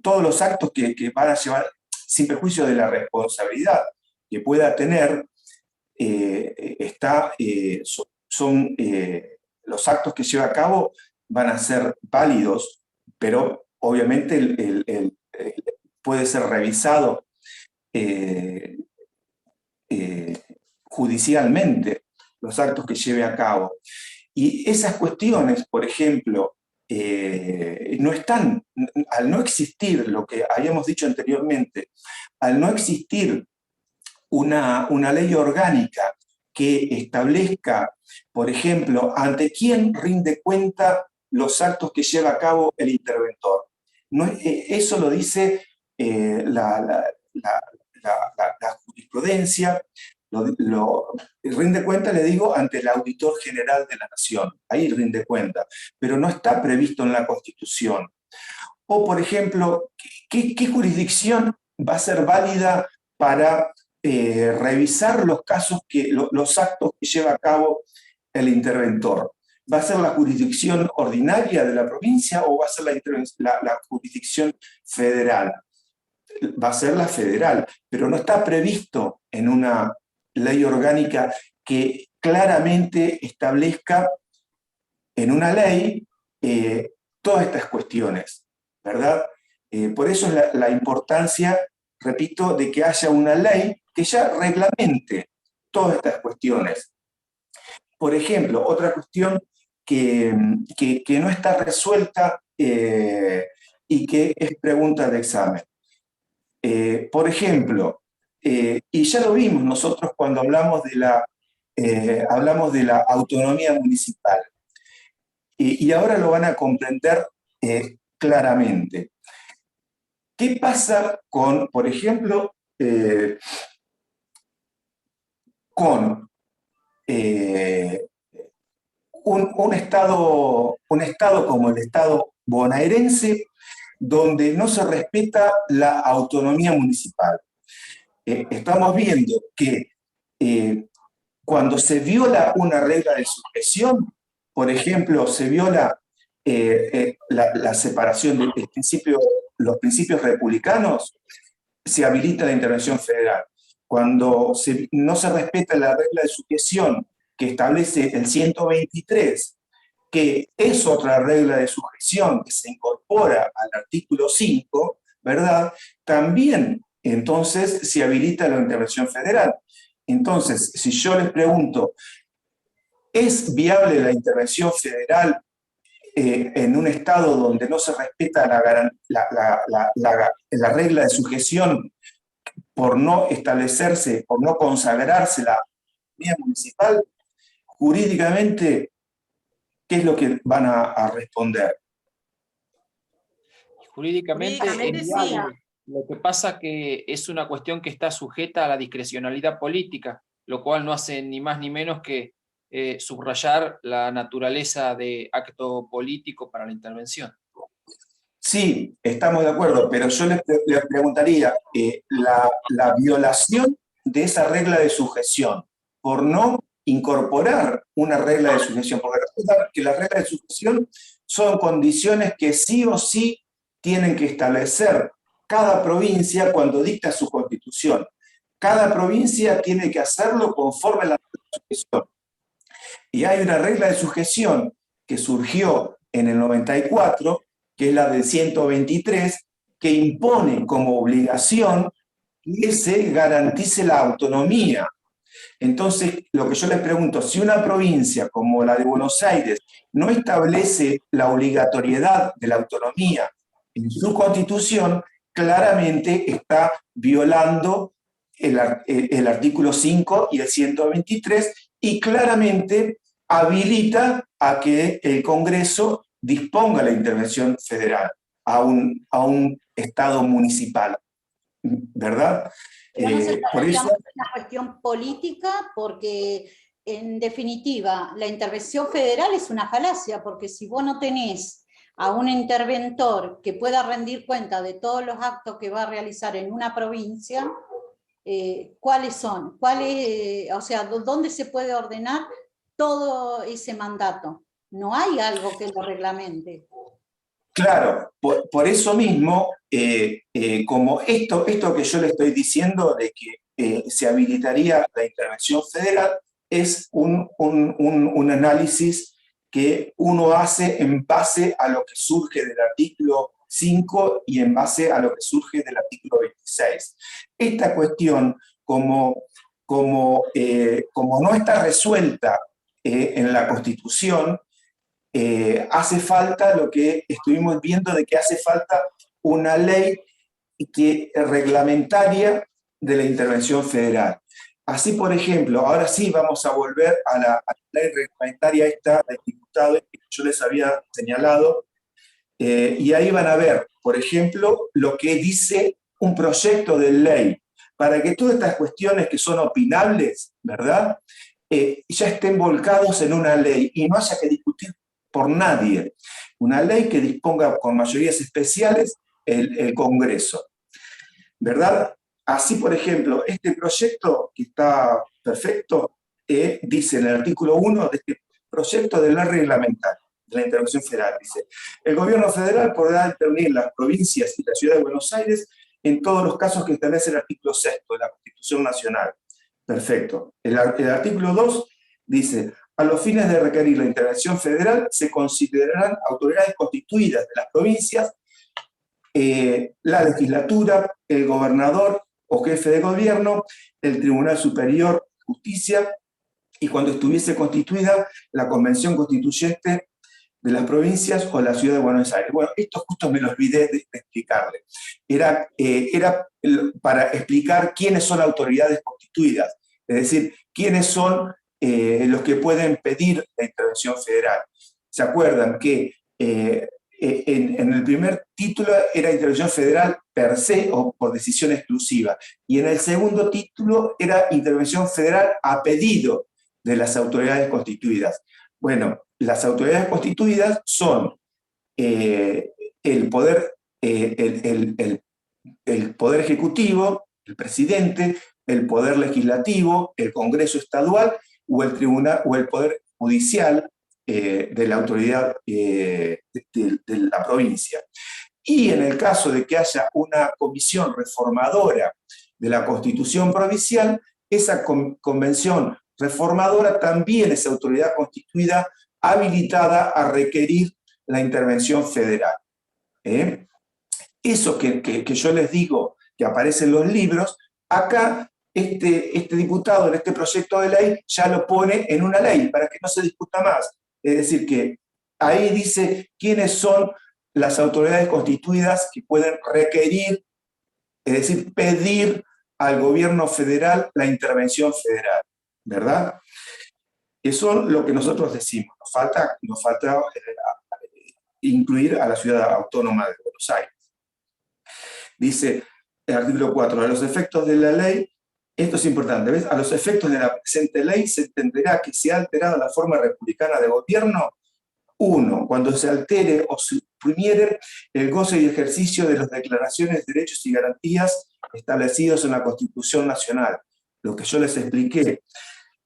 todos los actos que van a llevar, sin perjuicio de la responsabilidad que pueda tener, son los actos que lleva a cabo van a ser válidos, pero obviamente puede ser revisado judicialmente los actos que lleve a cabo. Y esas cuestiones, por ejemplo, no están, al no existir lo que habíamos dicho anteriormente, al no existir una ley orgánica que establezca, por ejemplo, ante quién rinde cuenta los actos que lleva a cabo el interventor. Eso lo dice la jurisprudencia, rinde cuenta, le digo, ante el Auditor General de la Nación. Ahí rinde cuenta, pero no está previsto en la Constitución. O, por ejemplo, ¿qué jurisdicción va a ser válida para revisar los casos, los actos que lleva a cabo el interventor. ¿Va a ser la jurisdicción ordinaria de la provincia o va a ser la jurisdicción federal? Va a ser la federal, pero no está previsto en una ley orgánica que claramente establezca en una ley todas estas cuestiones, ¿verdad? Por eso es la importancia, repito, de que haya una ley que ya reglamente todas estas cuestiones. Por ejemplo, otra cuestión que no está resuelta y que es pregunta de examen. Por ejemplo, y ya lo vimos nosotros cuando hablamos de la autonomía municipal, y ahora lo van a comprender claramente. ¿Qué pasa con, por ejemplo, con un estado como el estado bonaerense, donde no se respeta la autonomía municipal? Estamos viendo que cuando se viola una regla de sujeción, por ejemplo, se viola la separación de los principios republicanos, se habilita la intervención federal. Cuando no se respeta la regla de sujeción que establece el 123, que es otra regla de sujeción que se incorpora al artículo 5, ¿verdad? También entonces se habilita la intervención federal. Entonces, si yo les pregunto, ¿es viable la intervención federal en un estado donde no se respeta la regla de sujeción por no establecerse, por no consagrarse la autonomía municipal? Jurídicamente, ¿qué es lo que van a responder? Jurídicamente es viable. Lo que pasa que es una cuestión que está sujeta a la discrecionalidad política, lo cual no hace ni más ni menos que subrayar la naturaleza de acto político para la intervención. Sí, estamos de acuerdo, pero yo les preguntaría, la violación de esa regla de sujeción por no incorporar una regla de sujeción, porque resulta que las reglas de sujeción son condiciones que sí o sí tienen que establecer cada provincia cuando dicta su constitución. Cada provincia tiene que hacerlo conforme a la regla de sujeción. Y hay una regla de sujeción que surgió en el 94, que es la del 123, que impone como obligación que se garantice la autonomía. Entonces, lo que yo les pregunto, si una provincia como la de Buenos Aires no establece la obligatoriedad de la autonomía en su constitución, claramente está violando el artículo 5 y el 123 y claramente habilita a que el Congreso disponga la intervención federal a un Estado municipal, ¿verdad? Pero no se está Por eso, una cuestión política, porque en definitiva la intervención federal es una falacia, porque si vos no tenés a un interventor que pueda rendir cuenta de todos los actos que va a realizar en una provincia, ¿cuáles son? O sea, ¿dónde se puede ordenar todo ese mandato? No hay algo que lo reglamente. claro, por eso mismo, como esto que yo le estoy diciendo de que se habilitaría la intervención federal, es un análisis que uno hace en base a lo que surge del artículo 5 y en base a lo que surge del artículo 26. Esta cuestión, como no está resuelta en la Constitución, hace falta lo que estuvimos viendo de que hace falta una ley reglamentaria de la intervención federal. Así, por ejemplo, ahora sí vamos a volver a la ley reglamentaria esta del diputado que yo les había señalado, y ahí van a ver, por ejemplo, lo que dice un proyecto de ley, para que todas estas cuestiones que son opinables, ¿verdad?, ya estén volcados en una ley y no haya que discutir por nadie. Una ley que disponga con mayorías especiales el Congreso, ¿verdad? Así, por ejemplo, este proyecto, que está perfecto, dice en el artículo 1 de este proyecto de ley reglamentaria de la intervención federal, dice: el gobierno federal podrá intervenir las provincias y la ciudad de Buenos Aires en todos los casos que establece el artículo 6 de la Constitución Nacional. Perfecto. El artículo 2 dice: a los fines de requerir la intervención federal se considerarán autoridades constituidas de las provincias, la legislatura, el gobernador o jefe de gobierno, el Tribunal Superior de Justicia, y cuando estuviese constituida la Convención Constituyente de las provincias o la Ciudad de Buenos Aires. Bueno, esto justo me lo olvidé de explicarle. Era para explicar quiénes son autoridades constituidas, es decir, quiénes son los que pueden pedir la intervención federal. ¿Se acuerdan que en el primer título era intervención federal per se o por decisión exclusiva, y en el segundo título era intervención federal a pedido de las autoridades constituidas? Bueno, las autoridades constituidas son el poder ejecutivo, el presidente, el poder legislativo, el Congreso estadual o el tribunal o el poder judicial de la autoridad de la provincia. Y en el caso de que haya una comisión reformadora de la Constitución provincial, esa convención reformadora también es autoridad constituida habilitada a requerir la intervención federal. Eso que yo les digo que aparece en los libros, acá este diputado en este proyecto de ley ya lo pone en una ley para que no se discuta más. Es decir, que ahí dice quiénes son las autoridades constituidas que pueden requerir, es decir, pedir al gobierno federal la intervención federal, ¿verdad? Eso es lo que nosotros decimos. Nos falta incluir a la ciudad autónoma de Buenos Aires. Dice el artículo 4, a los efectos de la ley, esto es importante, ¿ves? A los efectos de la presente ley se entenderá que se ha alterado la forma republicana de gobierno. 1. Cuando se altere o suprimiere el goce y ejercicio de las declaraciones, derechos y garantías establecidos en la Constitución Nacional. Lo que yo les expliqué.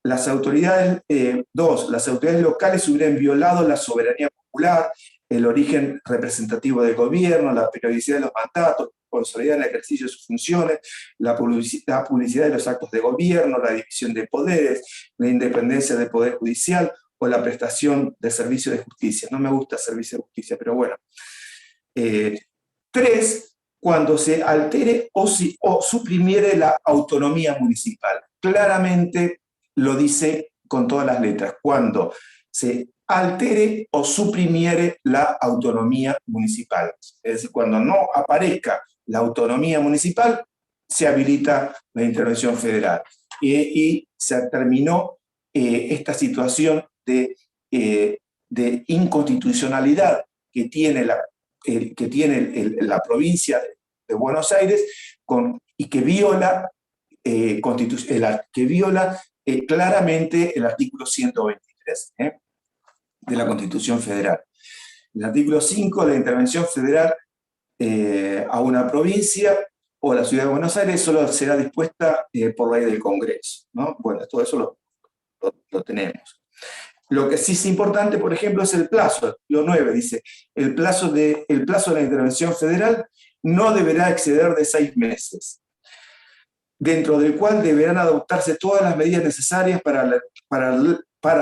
Las autoridades, 2. Las autoridades locales hubieran violado la soberanía popular, el origen representativo del gobierno, la periodicidad de los mandatos, responsabilidad en el ejercicio de sus funciones, la publicidad de los actos de gobierno, la división de poderes, la independencia del poder judicial o la prestación de servicio de justicia. No me gusta servicio de justicia, pero bueno. 3. Cuando se altere o suprimiere la autonomía municipal. Claramente lo dice con todas las letras. Cuando se altere o suprimiere la autonomía municipal. Es decir, cuando no aparezca la autonomía municipal, se habilita la intervención federal. Y se terminó esta situación de inconstitucionalidad que tiene la provincia de Buenos Aires y que viola, claramente el artículo 123 de la Constitución Federal. El artículo 5, la intervención federal a una provincia o a la ciudad de Buenos Aires solo será dispuesta por ley del Congreso, ¿no? Bueno, todo eso lo tenemos. Lo que sí es importante, por ejemplo, es el plazo. Lo 9 dice, el plazo de la intervención federal no deberá exceder de 6 meses, dentro del cual deberán adoptarse todas las medidas necesarias para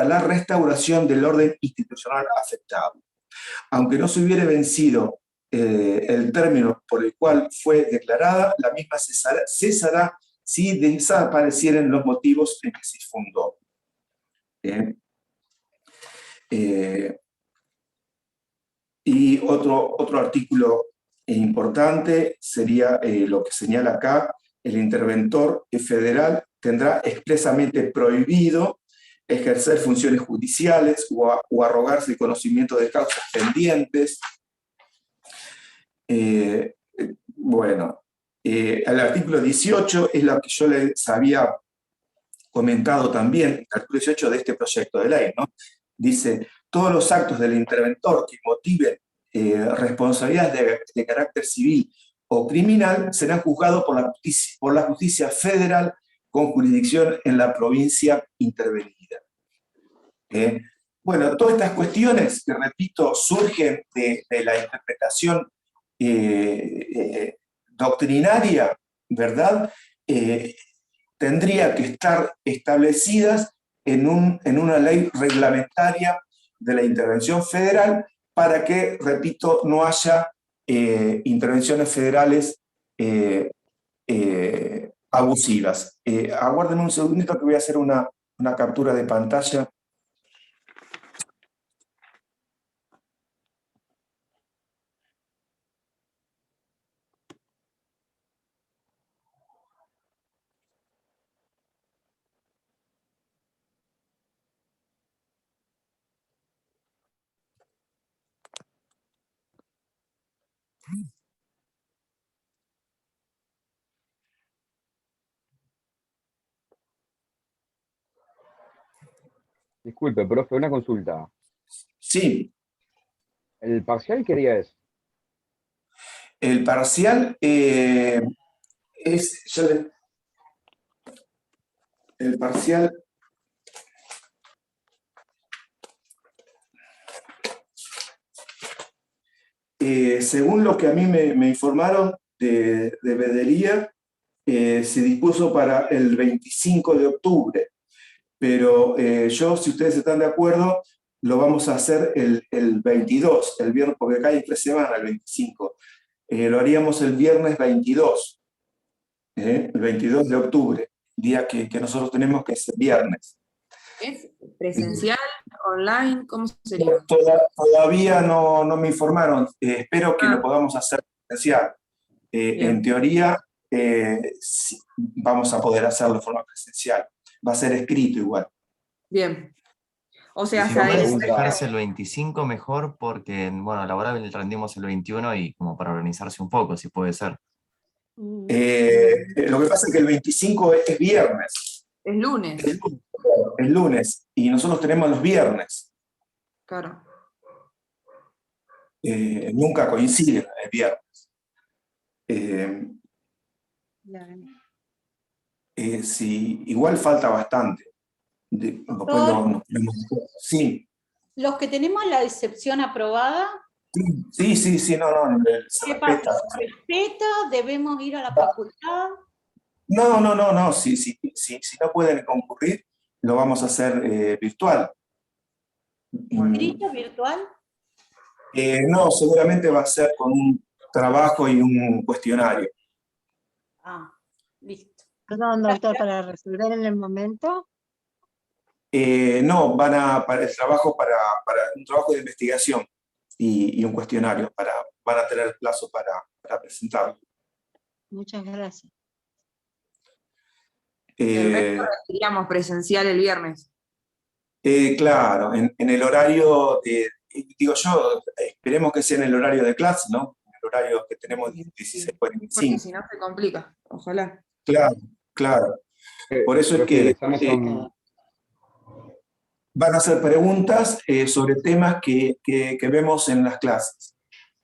la restauración del orden institucional afectado. Aunque no se hubiere vencido el término por el cual fue declarada, la misma cesará si desaparecieren los motivos en que se fundó. Y otro artículo importante sería lo que señala acá: el interventor federal tendrá expresamente prohibido ejercer funciones judiciales o arrogarse el conocimiento de causas pendientes. Bueno, el artículo 18 es lo que yo les había comentado también, el artículo 18 de este proyecto de ley, ¿no? Dice, todos los actos del interventor que motiven responsabilidades de carácter civil o criminal serán juzgados por la justicia federal con jurisdicción en la provincia intervenida. Bueno, todas estas cuestiones, que repito, surgen de la interpretación doctrinaria, ¿verdad? Tendría que estar establecidas en una ley reglamentaria de la intervención federal para que, repito, no haya intervenciones federales abusivas. Aguárdenme un segundito que voy a hacer una captura de pantalla. Disculpe, profe, una consulta. Sí, ¿El parcial qué día es? el parcial el parcial según lo que a mí me informaron de Bedería, se dispuso para el 25 de octubre, pero yo, si ustedes están de acuerdo, lo vamos a hacer el 22, el viernes, porque acá hay 3 semanas, el 25. Lo haríamos el viernes 22, el 22 de octubre, día que nosotros tenemos, que es el viernes. ¿Es presencial, online? ¿Cómo sería? Todavía no me informaron. Espero que lo podamos hacer presencial. En teoría, sí, vamos a poder hacerlo de forma presencial. Va a ser escrito igual. Bien. O sea, Sí, me parece el 25 mejor porque, bueno, laboral rendimos el 21 y como para organizarse un poco, si puede ser. Lo que pasa es que el 25 es viernes. Es lunes. Es lunes. Y nosotros tenemos los viernes. Claro. Nunca coinciden el viernes. Sí, igual falta bastante. Sí. Los que tenemos la excepción aprobada, Sí, no, se ¿qué respeta. pasa? ¿Se respeta? ¿Debemos ir a la facultad? No, si no pueden concurrir, lo vamos a hacer virtual. ¿Grito virtual? No, seguramente va a ser con un trabajo y un cuestionario. Ah, listo. Perdón, doctor, para resolver en el momento. No, para el trabajo, para un trabajo de investigación y un cuestionario, van a tener plazo para presentarlo. Muchas gracias. El resto diríamos presencial el viernes. Claro, en el horario digo yo, esperemos que sea en el horario de clase, ¿no? En el horario que tenemos 16:45. Porque si no se complica, ojalá. Claro. Por eso es que van a hacer preguntas sobre temas que vemos en las clases.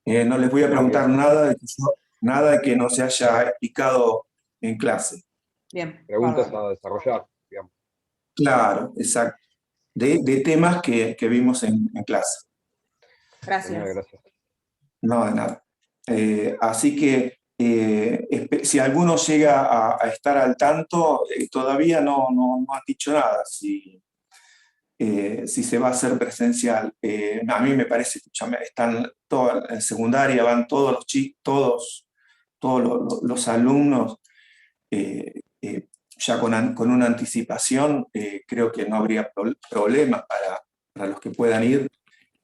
No les voy a preguntar nada de que no se haya explicado en clase. Bien. Preguntas a desarrollar, digamos. Claro, exacto. De temas que vimos en clase. Gracias. Gracias. No, de nada. Así que si alguno llega a estar al tanto, todavía no han dicho nada si se va a hacer presencial. A mí me parece, escúchame, están en secundaria, van todos los chicos, todos los alumnos, ya con una anticipación, creo que no habría problema para los que puedan ir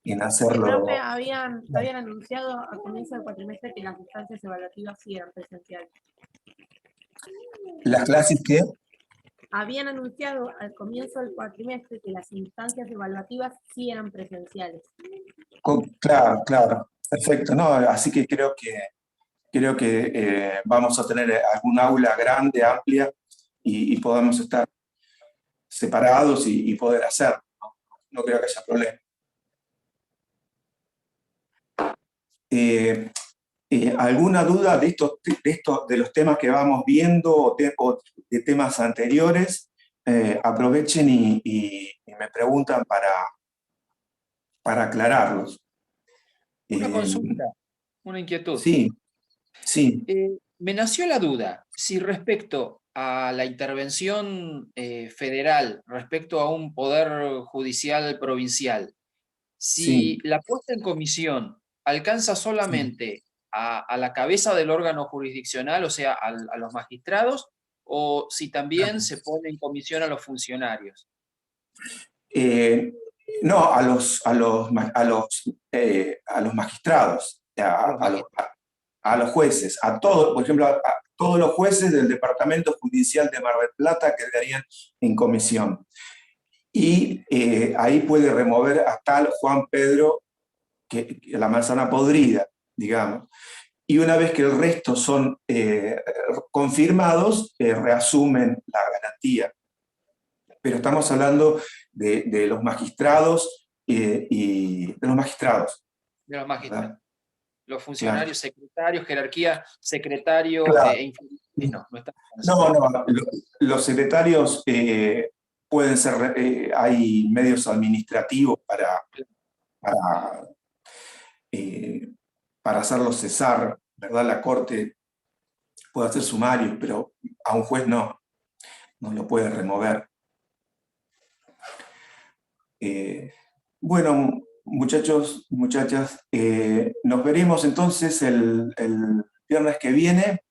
en hacerlo. Profe, habían anunciado al comienzo del cuatrimestre que las instancias evaluativas sí eran presenciales. ¿Las clases qué? Habían anunciado al comienzo del cuatrimestre que las instancias evaluativas sí eran presenciales. Claro, perfecto. No, así que creo que vamos a tener algún aula grande, amplia, y podamos estar separados y poder hacerlo. No creo que haya problema. ¿Alguna duda de los temas que vamos viendo o de temas anteriores? Aprovechen y me preguntan para aclararlos. Una consulta, una inquietud. Sí, sí. Me nació la duda, si respecto a la intervención federal, respecto a un poder judicial provincial, si la puesta en comisión alcanza solamente a la cabeza del órgano jurisdiccional, o sea, a los magistrados, o si también se pone en comisión a los funcionarios. No, a los magistrados, a los jueces, a todos, por ejemplo, a todos los jueces del Departamento Judicial de Mar del Plata quedarían en comisión. Y ahí puede remover a tal Juan Pedro, que la manzana podrida, digamos. Y una vez que el resto son confirmados, reasumen la garantía. Pero estamos hablando de los magistrados y de los magistrados. De los magistrados. ¿Verdad? Los funcionarios, claro. Secretarios, jerarquía, secretario, claro. No, los secretarios pueden ser, hay medios administrativos para hacerlos cesar, ¿verdad? La Corte puede hacer sumarios, pero a un juez no lo puede remover. Bueno, muchachos, muchachas, nos veremos entonces el viernes que viene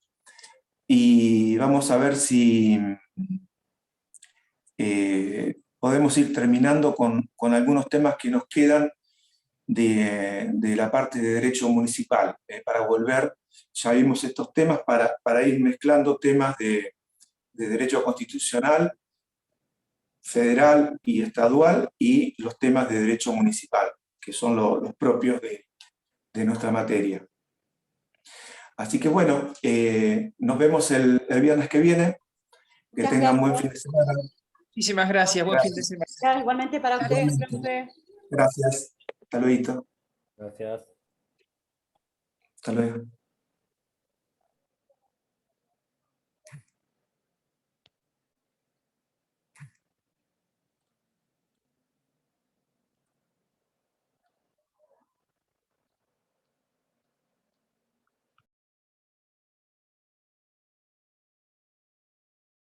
y vamos a ver si podemos ir terminando con algunos temas que nos quedan de la parte de derecho municipal, para volver, ya vimos estos temas, para ir mezclando temas de derecho constitucional, federal y estadual, y los temas de derecho municipal, que son los propios de nuestra materia. Así que bueno, nos vemos el viernes que viene. Que tengan buen fin de semana. Muchísimas gracias, buen fin de semana. Gracias, igualmente para ustedes, profe. Gracias. Hasta luego. Gracias. Hasta luego.